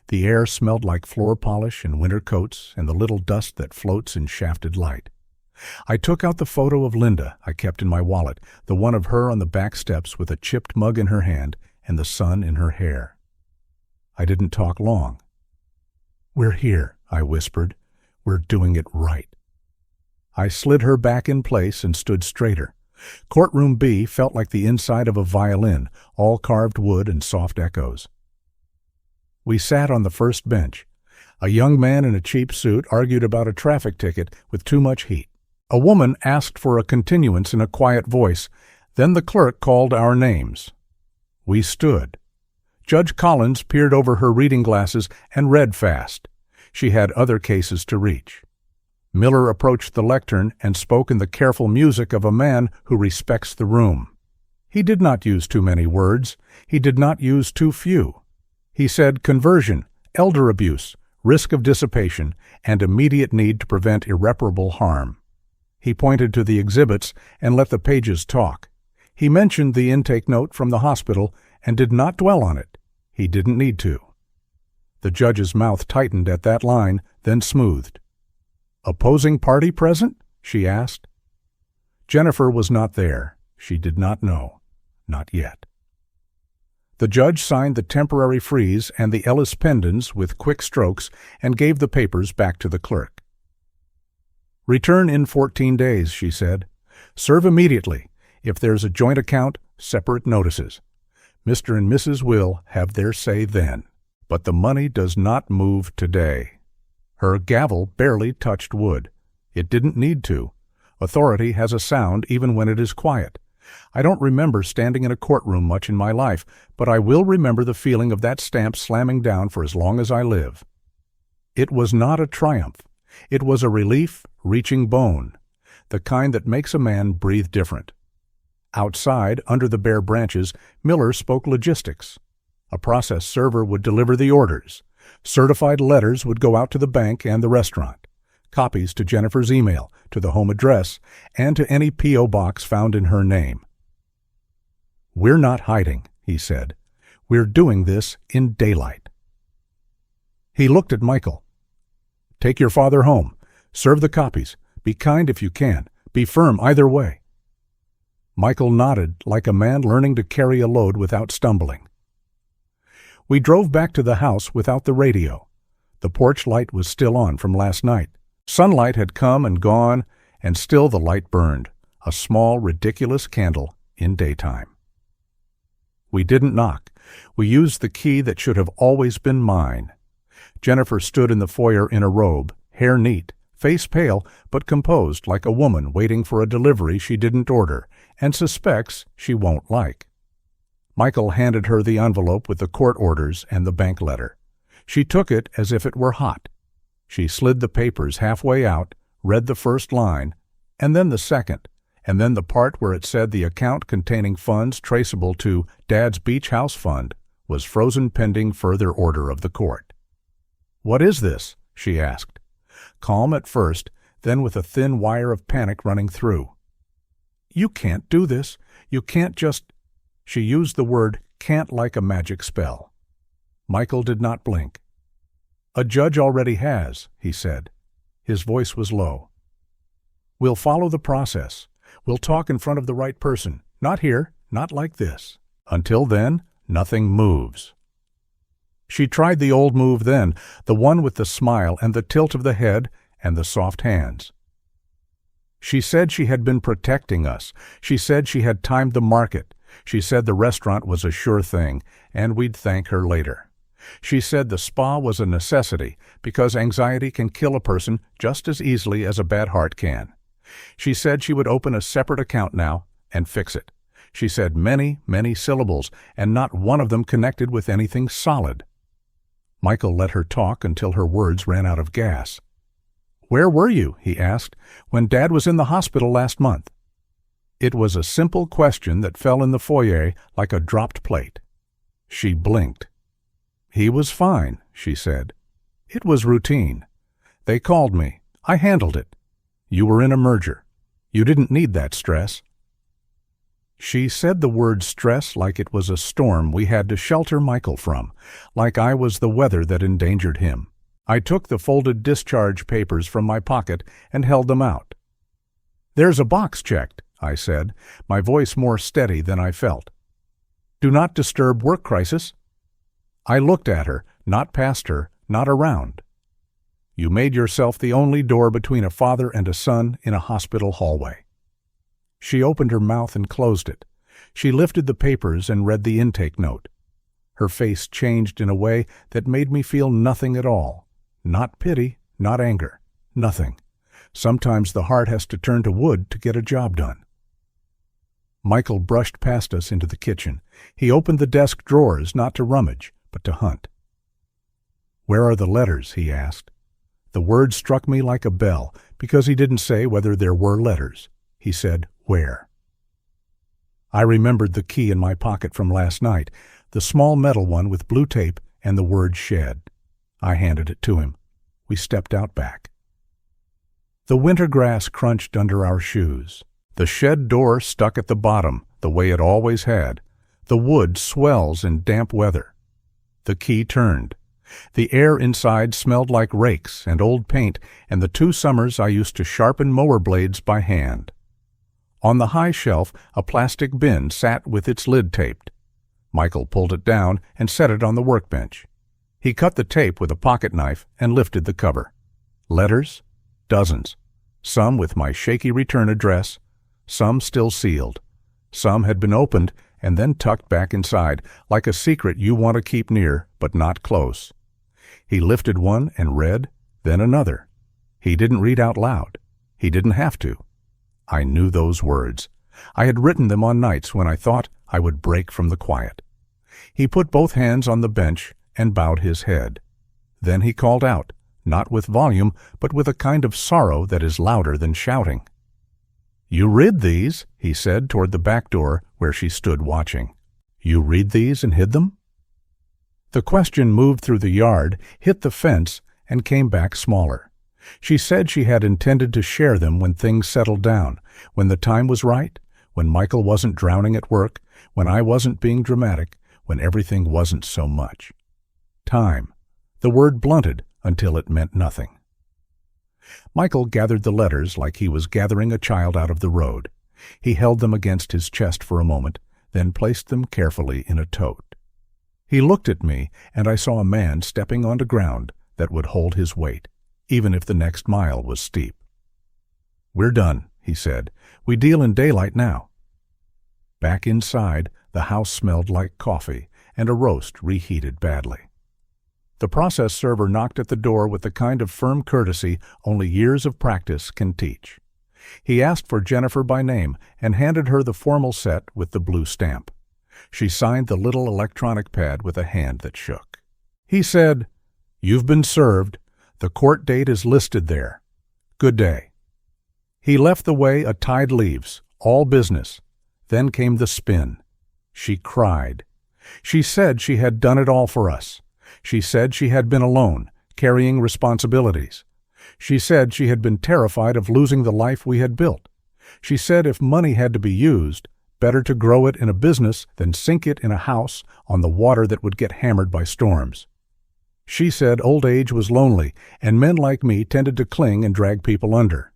The air smelled like floor polish and winter coats and the little dust that floats in shafted light. I took out the photo of Linda I kept in my wallet, the one of her on the back steps with a chipped mug in her hand and the sun in her hair. I didn't talk long. We're here, I whispered. We're doing it right. I slid her back in place and stood straighter. Courtroom B felt like the inside of a violin, all carved wood and soft echoes. We sat on the first bench. A young man in a cheap suit argued about a traffic ticket with too much heat. A woman asked for a continuance in a quiet voice. Then the clerk called our names. We stood. Judge Collins peered over her reading glasses and read fast. She had other cases to reach. Miller approached the lectern and spoke in the careful music of a man who respects the room. He did not use too many words. He did not use too few. He said conversion, elder abuse, risk of dissipation, and immediate need to prevent irreparable harm. He pointed to the exhibits and let the pages talk. He mentioned the intake note from the hospital and did not dwell on it. He didn't need to. The judge's mouth tightened at that line, then smoothed. Opposing party present? She asked. Jennifer was not there. She did not know. Not yet. The judge signed the temporary freeze and the Ellis pendants with quick strokes and gave the papers back to the clerk. Return in 14 days, she said. Serve immediately. If there's a joint account, separate notices. Mr. and Mrs. will have their say then. But the money does not move today. Her gavel barely touched wood. It didn't need to. Authority has a sound even when it is quiet. I don't remember standing in a courtroom much in my life, but I will remember the feeling of that stamp slamming down for as long as I live. It was not a triumph. It was a relief reaching bone, the kind that makes a man breathe different. Outside, under the bare branches, Miller spoke logistics. A process server would deliver the orders. Certified letters would go out to the bank and the restaurant. Copies to Jennifer's email, to the home address, and to any P.O. box found in her name. "We're not hiding," he said. "We're doing this in daylight." He looked at Michael. "Take your father home. Serve the copies. Be kind if you can. Be firm either way." Michael nodded like a man learning to carry a load without stumbling. We drove back to the house without the radio. The porch light was still on from last night. Sunlight had come and gone, and still the light burned, a small, ridiculous candle in daytime. We didn't knock. We used the key that should have always been mine. Jennifer stood in the foyer in a robe, hair neat, face pale, but composed like a woman waiting for a delivery she didn't order and suspects she won't like. Michael handed her the envelope with the court orders and the bank letter. She took it as if it were hot. She slid the papers halfway out, read the first line, and then the second, and then the part where it said the account containing funds traceable to Dad's Beach House Fund was frozen pending further order of the court. "What is this?" she asked. Calm at first, then with a thin wire of panic running through. "You can't do this. You can't just—" She used the word "can't" like a magic spell. Michael did not blink. "A judge already has," he said. His voice was low. "We'll follow the process. We'll talk in front of the right person. Not here, not like this. Until then, nothing moves." She tried the old move then, the one with the smile and the tilt of the head and the soft hands. She said she had been protecting us. She said she had timed the market. She said the restaurant was a sure thing, and we'd thank her later. She said the spa was a necessity because anxiety can kill a person just as easily as a bad heart can. She said she would open a separate account now and fix it. She said many, many syllables, and not one of them connected with anything solid. Michael let her talk until her words ran out of gas. "Where were you," he asked, "when Dad was in the hospital last month?" It was a simple question that fell in the foyer like a dropped plate. She blinked. "He was fine," she said. "It was routine. They called me. I handled it. You were in a merger. You didn't need that stress." She said the word stress like it was a storm we had to shelter Michael from, like I was the weather that endangered him. I took the folded discharge papers from my pocket and held them out. "There's a box checked," I said, my voice more steady than I felt. "Do not disturb work crisis." I looked at her, not past her, not around. "You made yourself the only door between a father and a son in a hospital hallway." She opened her mouth and closed it. She lifted the papers and read the intake note. Her face changed in a way that made me feel nothing at all. Not pity, not anger, nothing. Sometimes the heart has to turn to wood to get a job done. Michael brushed past us into the kitchen. He opened the desk drawers not to rummage, but to hunt. "Where are the letters?" he asked. The word struck me like a bell, because he didn't say whether there were letters. He said, "Where?" I remembered the key in my pocket from last night, the small metal one with blue tape and the word "shed." I handed it to him. We stepped out back. The winter grass crunched under our shoes. The shed door stuck at the bottom, the way it always had. The wood swells in damp weather. The key turned. The air inside smelled like rakes and old paint and the 2 summers I used to sharpen mower blades by hand. On the high shelf, a plastic bin sat with its lid taped. Michael pulled it down and set it on the workbench. He cut the tape with a pocket knife and lifted the cover. Letters? Dozens. Some with my shaky return address, some still sealed. Some had been opened and then tucked back inside, like a secret you want to keep near but not close. He lifted one and read, then another. He didn't read out loud. He didn't have to. I knew those words. I had written them on nights when I thought I would break from the quiet. He put both hands on the bench and bowed his head. Then he called out, not with volume, but with a kind of sorrow that is louder than shouting. "You read these," he said toward the back door where she stood watching. "You read these and hid them?" The question moved through the yard, hit the fence, and came back smaller. She said she had intended to share them when things settled down, when the time was right, when Michael wasn't drowning at work, when I wasn't being dramatic, when everything wasn't so much. Time. The word blunted until it meant nothing. Michael gathered the letters like he was gathering a child out of the road. He held them against his chest for a moment, then placed them carefully in a tote. He looked at me, and I saw a man stepping onto ground that would hold his weight, even if the next mile was steep. "We're done," he said. "We deal in daylight now." Back inside, the house smelled like coffee, and a roast reheated badly. The process server knocked at the door with the kind of firm courtesy only years of practice can teach. He asked for Jennifer by name and handed her the formal set with the blue stamp. She signed the little electronic pad with a hand that shook. He said, "You've been served. The court date is listed there. Good day." He left the way a tide leaves, all business. Then came the spin. She cried. She said she had done it all for us. She said she had been alone, carrying responsibilities. She said she had been terrified of losing the life we had built. She said if money had to be used, better to grow it in a business than sink it in a house on the water that would get hammered by storms. She said old age was lonely, and men like me tended to cling and drag people under.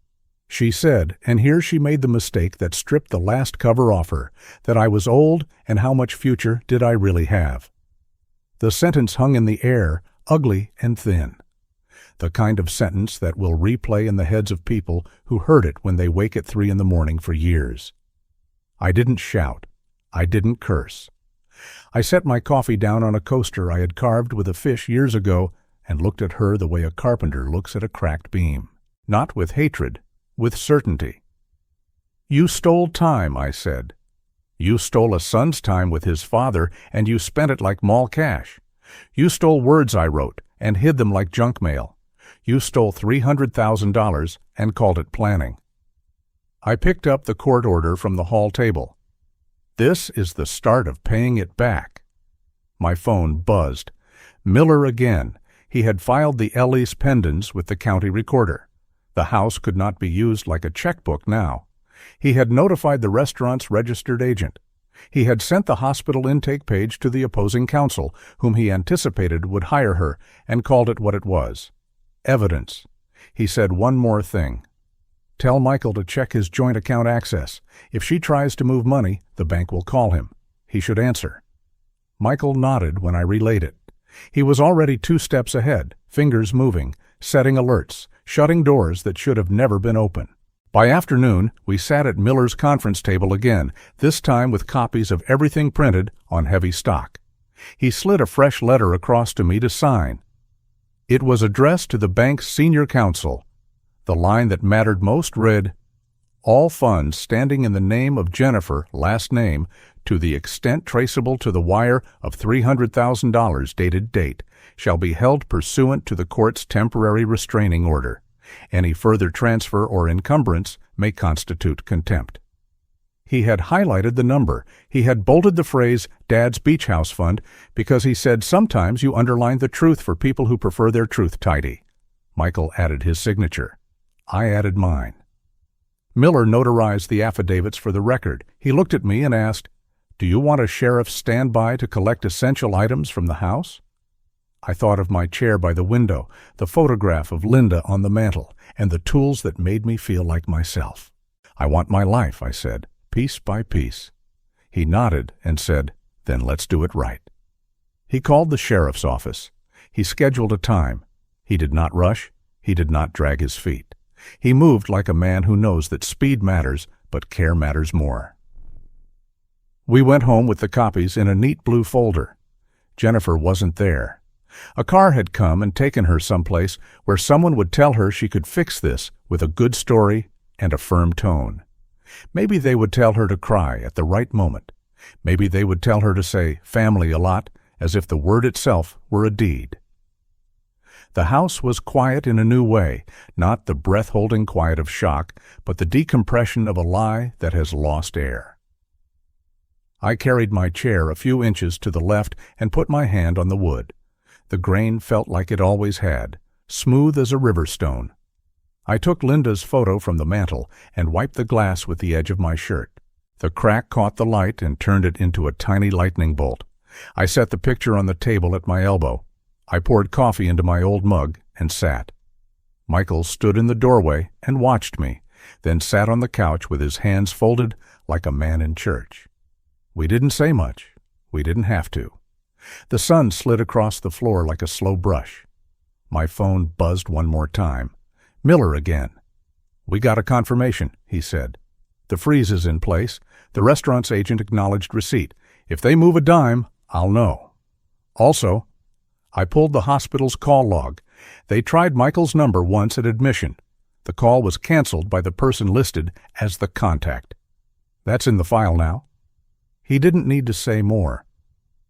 She said, and here she made the mistake that stripped the last cover off her, that I was old, and how much future did I really have? The sentence hung in the air, ugly and thin. The kind of sentence that will replay in the heads of people who heard it when they wake at 3 a.m. for years. I didn't shout. I didn't curse. I set my coffee down on a coaster I had carved with a fish years ago and looked at her the way a carpenter looks at a cracked beam. Not with hatred, with certainty. "You stole time," I said. "You stole a son's time with his father, and you spent it like mall cash. You stole words I wrote and hid them like junk mail. You stole $300,000 and called it planning." I picked up the court order from the hall table. This is the start of paying it back. My phone buzzed. Miller again. He had filed the Ellis pendants with the county recorder. The house could not be used like a checkbook now. He had notified the restaurant's registered agent. He had sent the hospital intake page to the opposing counsel, whom he anticipated would hire her, and called it what it was. Evidence. He said one more thing. "Tell Michael to check his joint account access. If she tries to move money, the bank will call him. He should answer." Michael nodded when I relayed it. He was already 2 steps ahead, fingers moving, setting alerts, shutting doors that should have never been open. By afternoon, we sat at Miller's conference table again, this time with copies of everything printed on heavy stock. He slid a fresh letter across to me to sign. It was addressed to the bank's senior counsel. The line that mattered most read, "All funds standing in the name of Jennifer, last name, to the extent traceable to the wire of $300,000 dated date, shall be held pursuant to the court's temporary restraining order. Any further transfer or encumbrance may constitute contempt." He had highlighted the number. He had bolted the phrase, "Dad's Beach House Fund," because he said sometimes you underline the truth for people who prefer their truth tidy. Michael added his signature. I added mine. Miller notarized the affidavits for the record. He looked at me and asked, "Do you want a sheriff standby to collect essential items from the house?" I thought of my chair by the window, the photograph of Linda on the mantel, and the tools that made me feel like myself. "I want my life," I said, piece by piece. He nodded and said, "Then let's do it right." He called the sheriff's office. He scheduled a time. He did not rush. He did not drag his feet. He moved like a man who knows that speed matters, but care matters more. We went home with the copies in a neat blue folder. Jennifer wasn't there. A car had come and taken her someplace where someone would tell her she could fix this with a good story and a firm tone. Maybe they would tell her to cry at the right moment. Maybe they would tell her to say family a lot, as if the word itself were a deed. The house was quiet in a new way, not the breath-holding quiet of shock, but the decompression of a lie that has lost air. I carried my chair a few inches to the left and put my hand on the wood. The grain felt like it always had, smooth as a river stone. I took Linda's photo from the mantel and wiped the glass with the edge of my shirt. The crack caught the light and turned it into a tiny lightning bolt. I set the picture on the table at my elbow. I poured coffee into my old mug and sat. Michael stood in the doorway and watched me, then sat on the couch with his hands folded like a man in church. We didn't say much. We didn't have to. The sun slid across the floor like a slow brush. My phone buzzed one more time. Miller again. "We got a confirmation," he said. "The freeze is in place. The restaurant's agent acknowledged receipt. If they move a dime, I'll know. Also," I pulled the hospital's call log. They tried Michael's number once at admission. The call was canceled by the person listed as the contact. That's in the file now. He didn't need to say more.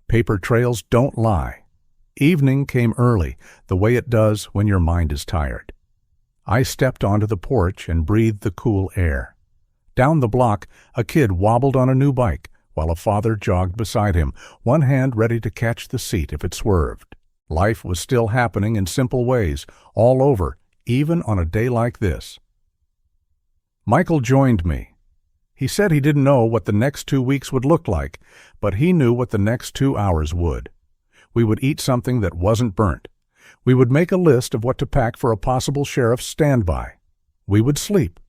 Paper trails don't lie. Evening came early, the way it does when your mind is tired. I stepped onto the porch and breathed the cool air. Down the block, a kid wobbled on a new bike, while a father jogged beside him, one hand ready to catch the seat if it swerved. Life was still happening in simple ways, all over, even on a day like this. Michael joined me. He said he didn't know what the next 2 weeks would look like, but he knew what the next 2 hours would. We would eat something that wasn't burnt. We would make a list of what to pack for a possible sheriff's standby. We would sleep.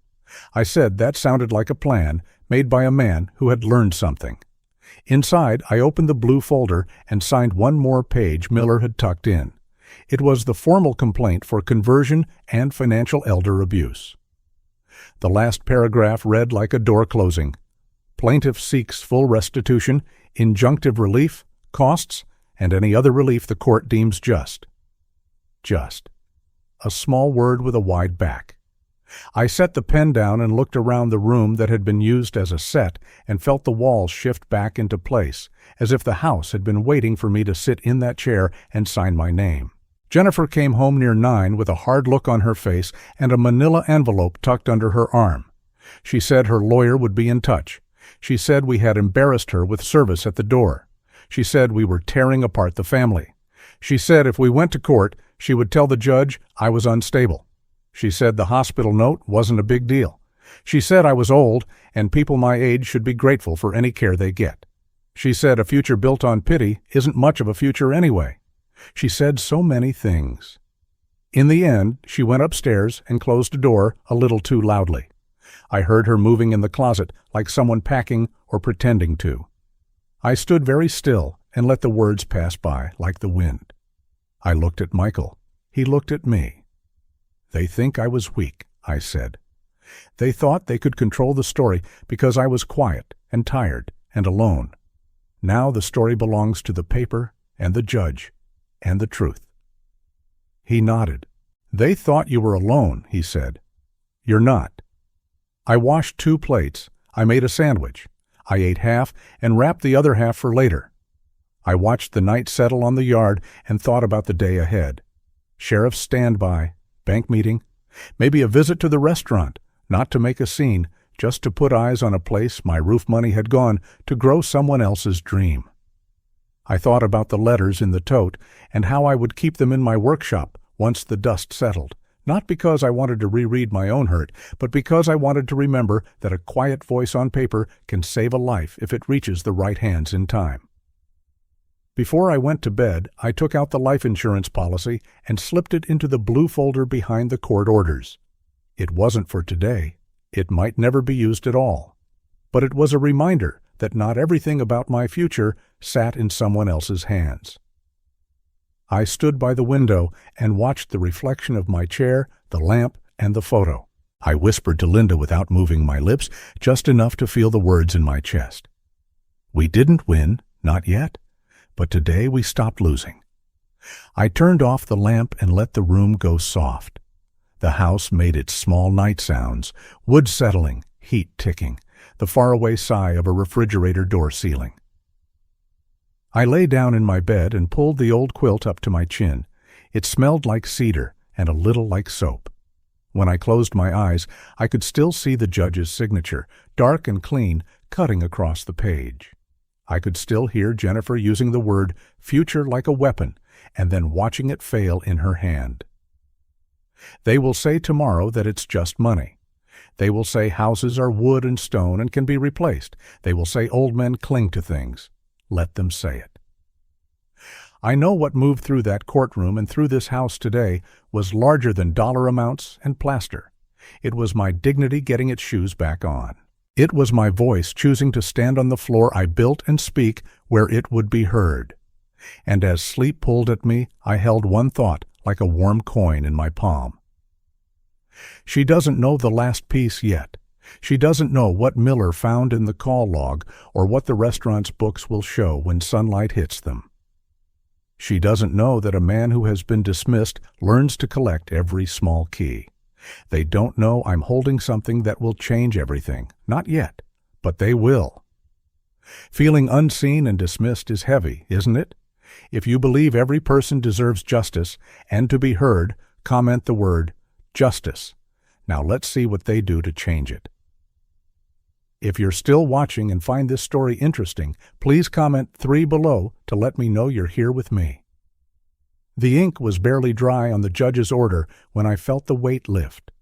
I said that sounded like a plan made by a man who had learned something. Inside, I opened the blue folder and signed one more page Miller had tucked in. It was the formal complaint for conversion and financial elder abuse. The last paragraph read like a door closing. Plaintiff seeks full restitution, injunctive relief, costs, and any other relief the court deems just. Just. A small word with a wide back. I set the pen down and looked around the room that had been used as a set and felt the walls shift back into place, as if the house had been waiting for me to sit in that chair and sign my name. Jennifer came home near 9 with a hard look on her face and a manila envelope tucked under her arm. She said her lawyer would be in touch. She said we had embarrassed her with service at the door. She said we were tearing apart the family. She said if we went to court, she would tell the judge I was unstable. She said the hospital note wasn't a big deal. She said I was old and people my age should be grateful for any care they get. She said a future built on pity isn't much of a future anyway. She said so many things. In the end, she went upstairs and closed a door a little too loudly. I heard her moving in the closet like someone packing or pretending to. I stood very still and let the words pass by like the wind. I looked at Michael. He looked at me. "They think I was weak," I said. "They thought they could control the story because I was quiet and tired and alone. Now the story belongs to the paper and the judge and the truth." He nodded. "They thought you were alone," he said. "You're not." I washed 2 plates. I made a sandwich. I ate half and wrapped the other half for later. I watched the night settle on the yard and thought about the day ahead. Sheriff's standby, bank meeting, maybe a visit to the restaurant, not to make a scene, just to put eyes on a place my roof money had gone to grow someone else's dream. I thought about the letters in the tote and how I would keep them in my workshop once the dust settled, not because I wanted to reread my own hurt, but because I wanted to remember that a quiet voice on paper can save a life if it reaches the right hands in time. Before I went to bed, I took out the life insurance policy and slipped it into the blue folder behind the court orders. It wasn't for today. It might never be used at all. But it was a reminder that not everything about my future sat in someone else's hands. I stood by the window and watched the reflection of my chair, the lamp, and the photo. I whispered to Linda without moving my lips, just enough to feel the words in my chest. We didn't win, not yet, but today we stopped losing. I turned off the lamp and let the room go soft. The house made its small night sounds, wood settling, heat ticking, the faraway sigh of a refrigerator door sealing. I lay down in my bed and pulled the old quilt up to my chin. It smelled like cedar and a little like soap. When I closed my eyes, I could still see the judge's signature, dark and clean, cutting across the page. I could still hear Jennifer using the word future like a weapon and then watching it fail in her hand. They will say tomorrow that it's just money. They will say houses are wood and stone and can be replaced. They will say old men cling to things. Let them say it. I know what moved through that courtroom and through this house today was larger than dollar amounts and plaster. It was my dignity getting its shoes back on. It was my voice choosing to stand on the floor I built and speak where it would be heard. And as sleep pulled at me, I held one thought like a warm coin in my palm. She doesn't know the last piece yet. She doesn't know what Miller found in the call log or what the restaurant's books will show when sunlight hits them. She doesn't know that a man who has been dismissed learns to collect every small key. They don't know I'm holding something that will change everything. Not yet, but they will. Feeling unseen and dismissed is heavy, isn't it? If you believe every person deserves justice and to be heard, comment the word justice. Now let's see what they do to change it. If you're still watching and find this story interesting, please comment 3 below to let me know you're here with me. The ink was barely dry on the judge's order when I felt the weight lift.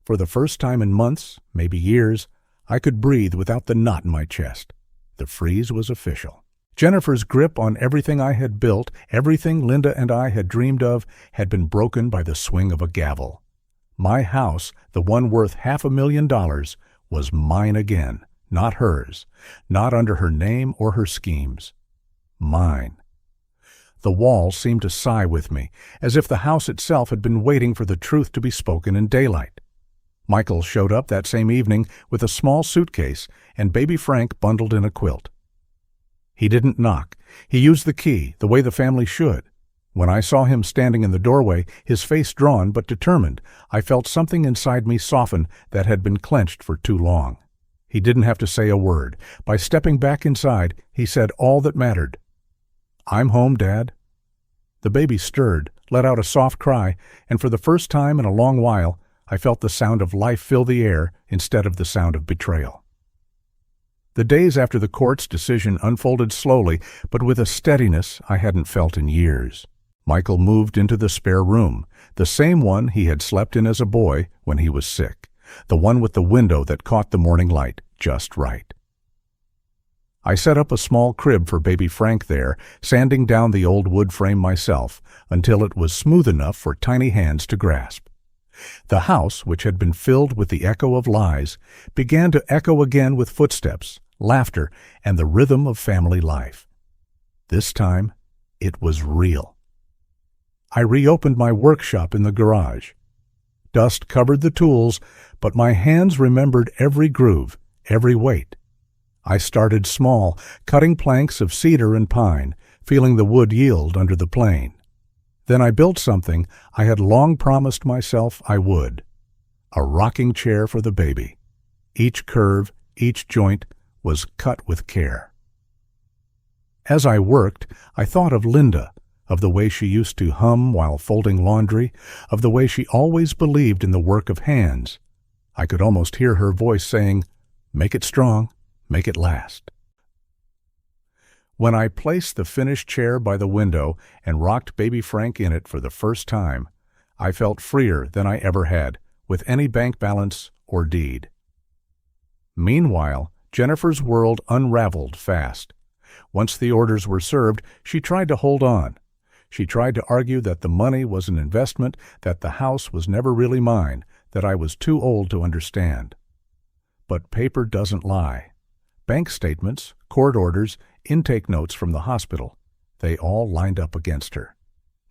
For the first time in months, maybe years, I could breathe without the knot in my chest. The freeze was official. Jennifer's grip on everything I had built, everything Linda and I had dreamed of, had been broken by the swing of a gavel. My house, the one worth $500,000, was mine again. Not hers, not under her name or her schemes. Mine. The wall seemed to sigh with me, as if the house itself had been waiting for the truth to be spoken in daylight. Michael showed up that same evening with a small suitcase and baby Frank bundled in a quilt. He didn't knock. He used the key, the way the family should. When I saw him standing in the doorway, his face drawn but determined, I felt something inside me soften that had been clenched for too long. He didn't have to say a word. By stepping back inside, he said all that mattered. "I'm home, Dad." The baby stirred, let out a soft cry, and for the first time in a long while, I felt the sound of life fill the air instead of the sound of betrayal. The days after the court's decision unfolded slowly, but with a steadiness I hadn't felt in years. Michael moved into the spare room, the same one he had slept in as a boy when he was sick. The one with the window that caught the morning light just right. I set up a small crib for baby Frank there, sanding down the old wood frame myself until it was smooth enough for tiny hands to grasp. The house, which had been filled with the echo of lies, began to echo again with footsteps, laughter, and the rhythm of family life. This time, it was real. I reopened my workshop in the garage. Dust covered the tools, but my hands remembered every groove, every weight. I started small, cutting planks of cedar and pine, feeling the wood yield under the plane. Then I built something I had long promised myself I would. A rocking chair for the baby. Each curve, each joint was cut with care. As I worked, I thought of Linda, of the way she used to hum while folding laundry, of the way she always believed in the work of hands. I could almost hear her voice saying, "Make it strong, make it last." When I placed the finished chair by the window and rocked baby Frank in it for the first time, I felt freer than I ever had, with any bank balance or deed. Meanwhile, Jennifer's world unraveled fast. Once the orders were served, she tried to hold on. She tried to argue that the money was an investment, that the house was never really mine, that I was too old to understand. But paper doesn't lie. Bank statements, court orders, intake notes from the hospital, they all lined up against her.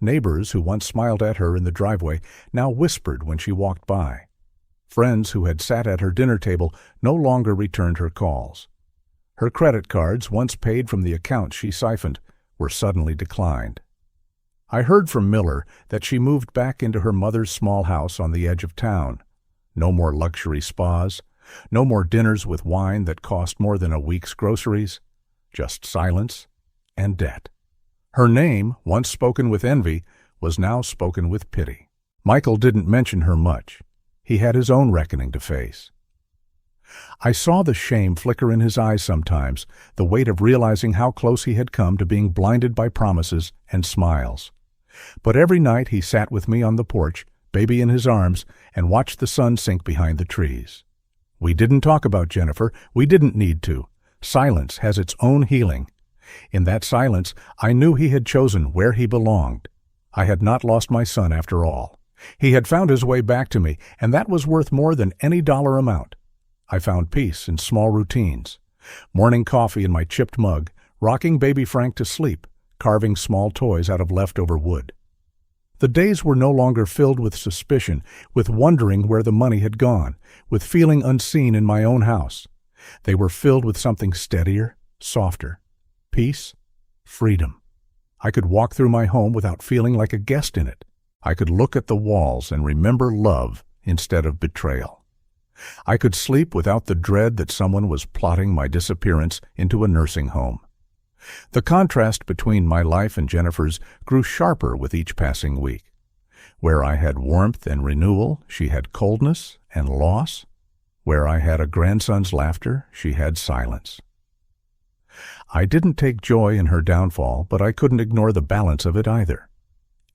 Neighbors who once smiled at her in the driveway now whispered when she walked by. Friends who had sat at her dinner table no longer returned her calls. Her credit cards, once paid from the account she siphoned, were suddenly declined. I heard from Miller that she moved back into her mother's small house on the edge of town. No more luxury spas, no more dinners with wine that cost more than a week's groceries, just silence and debt. Her name, once spoken with envy, was now spoken with pity. Michael didn't mention her much. He had his own reckoning to face. I saw the shame flicker in his eyes sometimes, the weight of realizing how close he had come to being blinded by promises and smiles. But every night he sat with me on the porch, baby in his arms, and watched the sun sink behind the trees. We didn't talk about Jennifer. We didn't need to. Silence has its own healing. In that silence, I knew he had chosen where he belonged. I had not lost my son after all. He had found his way back to me, and that was worth more than any dollar amount. I found peace in small routines. Morning coffee in my chipped mug, rocking baby Frank to sleep, carving small toys out of leftover wood. The days were no longer filled with suspicion, with wondering where the money had gone, with feeling unseen in my own house. They were filled with something steadier, softer. Peace, freedom. I could walk through my home without feeling like a guest in it. I could look at the walls and remember love instead of betrayal. I could sleep without the dread that someone was plotting my disappearance into a nursing home. The contrast between my life and Jennifer's grew sharper with each passing week. Where I had warmth and renewal, she had coldness and loss. Where I had a grandson's laughter, she had silence. I didn't take joy in her downfall, but I couldn't ignore the balance of it either.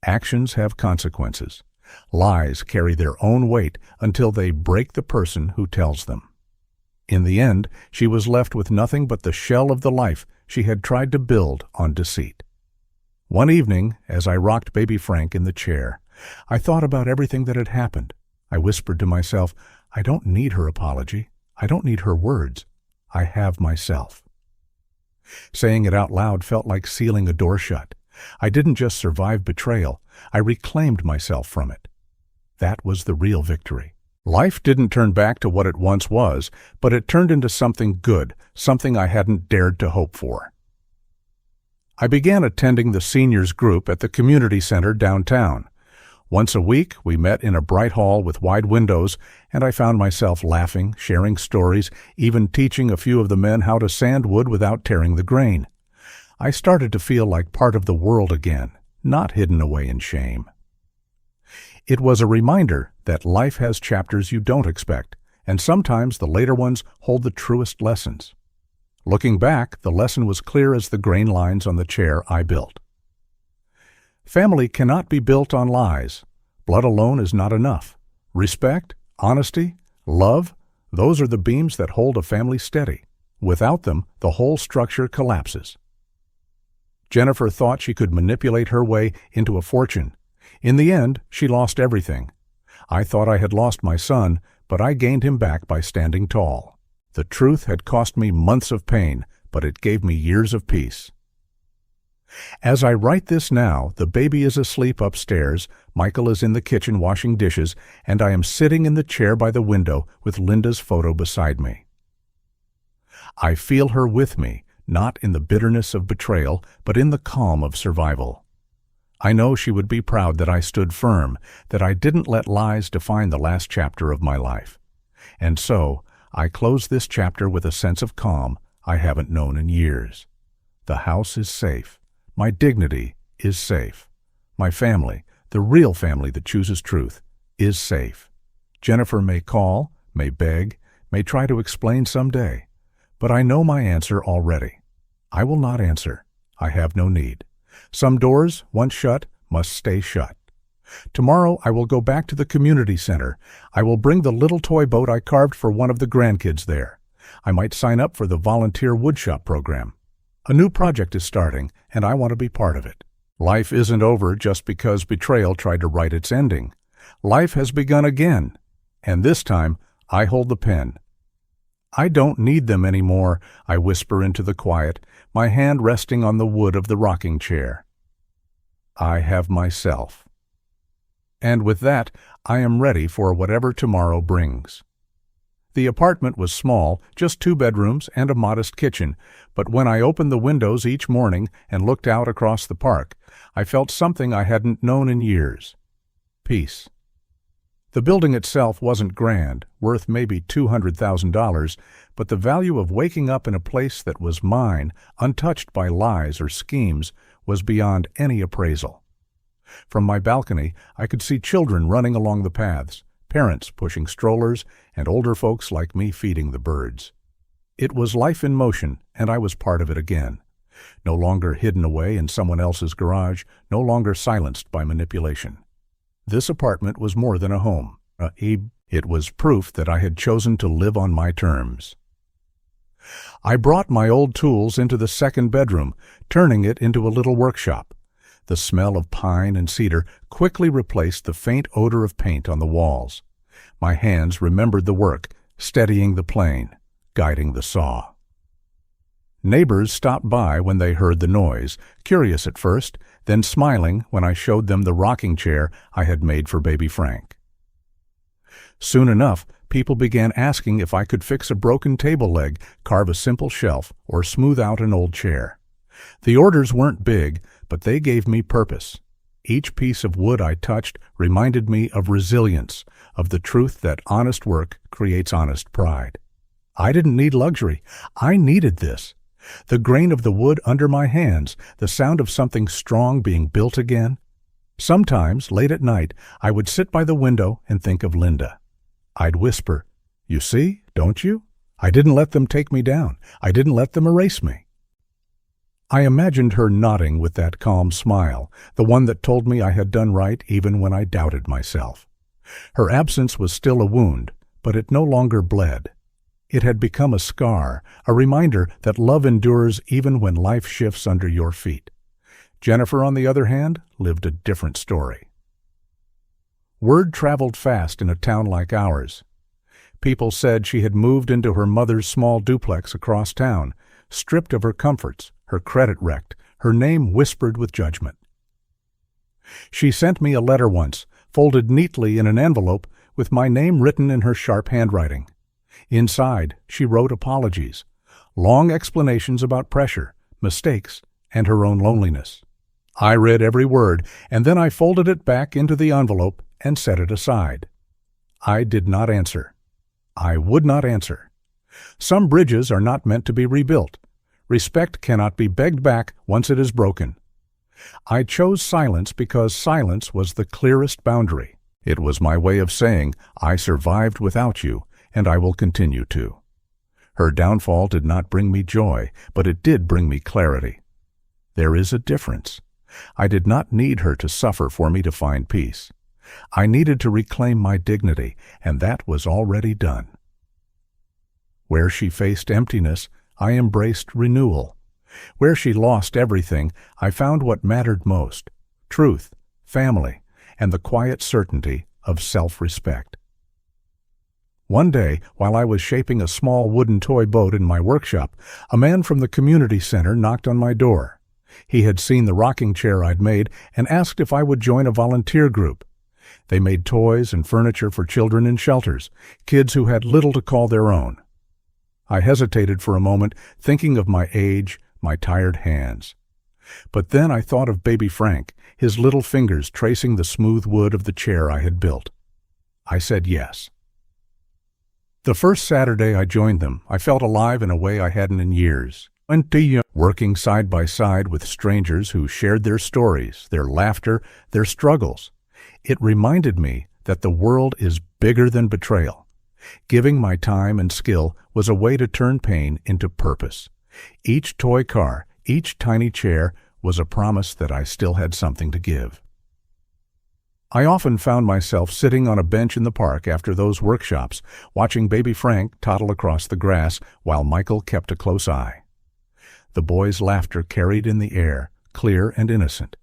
Actions have consequences. Lies carry their own weight until they break the person who tells them. In the end, she was left with nothing but the shell of the life she had tried to build on deceit. One evening, as I rocked baby Frank in the chair, I thought about everything that had happened. I whispered to myself, I don't need her apology. I don't need her words. I have myself. Saying it out loud felt like sealing a door shut. I didn't just survive betrayal, I reclaimed myself from it. That was the real victory. Life didn't turn back to what it once was, but it turned into something good, something I hadn't dared to hope for. I began attending the seniors group at the community center downtown. Once a week, we met in a bright hall with wide windows, and I found myself laughing, sharing stories, even teaching a few of the men how to sand wood without tearing the grain. I started to feel like part of the world again, not hidden away in shame. It was a reminder that life has chapters you don't expect, and sometimes the later ones hold the truest lessons. Looking back, the lesson was clear as the grain lines on the chair I built. Family cannot be built on lies. Blood alone is not enough. Respect, honesty, love, those are the beams that hold a family steady. Without them, the whole structure collapses. Jennifer thought she could manipulate her way into a fortune. In the end, she lost everything. I thought I had lost my son, but I gained him back by standing tall. The truth had cost me months of pain, but it gave me years of peace. As I write this now, the baby is asleep upstairs, Michael is in the kitchen washing dishes, and I am sitting in the chair by the window with Linda's photo beside me. I feel her with me, not in the bitterness of betrayal, but in the calm of survival. I know she would be proud that I stood firm, that I didn't let lies define the last chapter of my life. And so, I close this chapter with a sense of calm I haven't known in years. The house is safe. My dignity is safe. My family, the real family that chooses truth, is safe. Jennifer may call, may beg, may try to explain someday, but I know my answer already. I will not answer. I have no need. Some doors, once shut, must stay shut. Tomorrow I will go back to the community center. I will bring the little toy boat I carved for one of the grandkids there. I might sign up for the volunteer woodshop program. A new project is starting, and I want to be part of it. Life isn't over just because betrayal tried to write its ending. Life has begun again, and this time I hold the pen. I don't need them anymore, I whisper into the quiet, my hand resting on the wood of the rocking chair. I have myself. And with that, I am ready for whatever tomorrow brings. The apartment was small, just 2 bedrooms and a modest kitchen, but when I opened the windows each morning and looked out across the park, I felt something I hadn't known in years. Peace. The building itself wasn't grand, worth maybe $200,000, but the value of waking up in a place that was mine, untouched by lies or schemes, was beyond any appraisal. From my balcony, I could see children running along the paths, parents pushing strollers, and older folks like me feeding the birds. It was life in motion, and I was part of it again. No longer hidden away in someone else's garage, no longer silenced by manipulation. This apartment was more than a home. It was proof that I had chosen to live on my terms. I brought my old tools into the 2nd bedroom, turning it into a little workshop. The smell of pine and cedar quickly replaced the faint odor of paint on the walls. My hands remembered the work, steadying the plane, guiding the saw. Neighbors stopped by when they heard the noise, curious at first, then smiling when I showed them the rocking chair I had made for baby Frank. Soon enough, people began asking if I could fix a broken table leg, carve a simple shelf, or smooth out an old chair. The orders weren't big, but they gave me purpose. Each piece of wood I touched reminded me of resilience, of the truth that honest work creates honest pride. I didn't need luxury. I needed this. The grain of the wood under my hands, the sound of something strong being built again. Sometimes, late at night, I would sit by the window and think of Linda. I'd whisper, "You see, don't you? I didn't let them take me down. I didn't let them erase me." I imagined her nodding with that calm smile, the one that told me I had done right even when I doubted myself. Her absence was still a wound, but it no longer bled. It had become a scar, a reminder that love endures even when life shifts under your feet. Jennifer, on the other hand, lived a different story. Word traveled fast in a town like ours. People said she had moved into her mother's small duplex across town, stripped of her comforts, her credit wrecked, her name whispered with judgment. She sent me a letter once, folded neatly in an envelope, with my name written in her sharp handwriting. Inside, she wrote apologies, long explanations about pressure, mistakes, and her own loneliness. I read every word, and then I folded it back into the envelope and set it aside. I did not answer. I would not answer. Some bridges are not meant to be rebuilt. Respect cannot be begged back once it is broken. I chose silence because silence was the clearest boundary. It was my way of saying, I survived without you, and I will continue to. Her downfall did not bring me joy, but it did bring me clarity. There is a difference. I did not need her to suffer for me to find peace. I needed to reclaim my dignity, and that was already done. Where she faced emptiness, I embraced renewal. Where she lost everything, I found what mattered most: truth, family, and the quiet certainty of self-respect. One day, while I was shaping a small wooden toy boat in my workshop, a man from the community center knocked on my door. He had seen the rocking chair I'd made and asked if I would join a volunteer group. They made toys and furniture for children in shelters, kids who had little to call their own. I hesitated for a moment, thinking of my age, my tired hands. But then I thought of baby Frank, his little fingers tracing the smooth wood of the chair I had built. I said yes. The first Saturday I joined them, I felt alive in a way I hadn't in years. Working side by side with strangers who shared their stories, their laughter, their struggles. It reminded me that the world is bigger than betrayal. Giving my time and skill was a way to turn pain into purpose. Each toy car, each tiny chair was a promise that I still had something to give. I often found myself sitting on a bench in the park after those workshops, watching baby Frank toddle across the grass while Michael kept a close eye. The boy's laughter carried in the air, clear and innocent.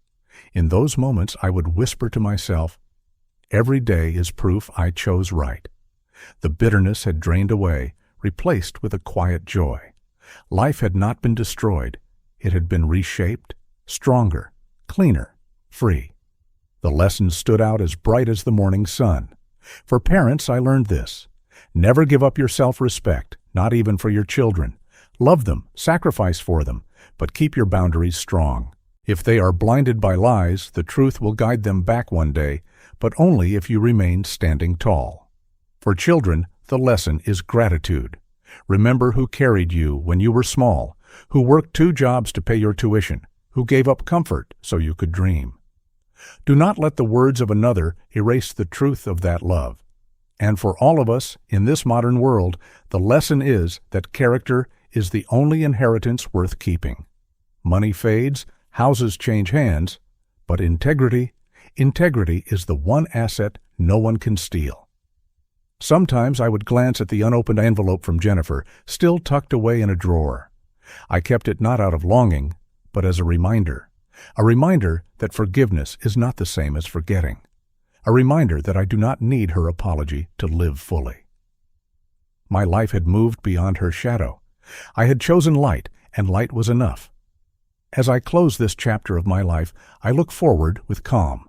In those moments I would whisper to myself, "Every day is proof I chose right." The bitterness had drained away, replaced with a quiet joy. Life had not been destroyed. It had been reshaped, stronger, cleaner, free. The lesson stood out as bright as the morning sun. For parents, I learned this. Never give up your self-respect, not even for your children. Love them, sacrifice for them, but keep your boundaries strong. If they are blinded by lies, the truth will guide them back one day, but only if you remain standing tall. For children, the lesson is gratitude. Remember who carried you when you were small, who worked 2 jobs to pay your tuition, who gave up comfort so you could dream. Do not let the words of another erase the truth of that love. And for all of us in this modern world, the lesson is that character is the only inheritance worth keeping. Money fades, houses change hands, but integrity is the one asset no one can steal. Sometimes I would glance at the unopened envelope from Jennifer, still tucked away in a drawer. I kept it not out of longing, but as a reminder that forgiveness is not the same as forgetting. A reminder that I do not need her apology to live fully. My life had moved beyond her shadow. I had chosen light, and light was enough. As I close this chapter of my life, I look forward with calm.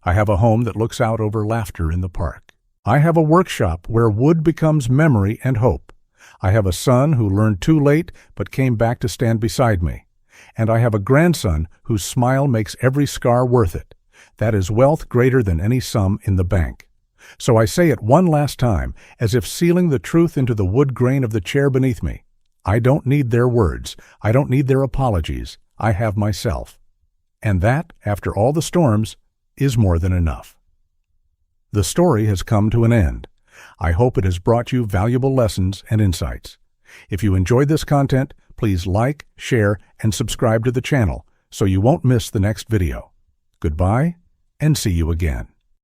I have a home that looks out over laughter in the park. I have a workshop where wood becomes memory and hope. I have a son who learned too late but came back to stand beside me. And I have a grandson whose smile makes every scar worth it. That is wealth greater than any sum in the bank. So I say it one last time, as if sealing the truth into the wood grain of the chair beneath me. I don't need their words. I don't need their apologies. I have myself. And that, after all the storms, is more than enough. The story has come to an end. I hope it has brought you valuable lessons and insights. If you enjoyed this content, please like, share, and subscribe to the channel so you won't miss the next video. Goodbye, and see you again.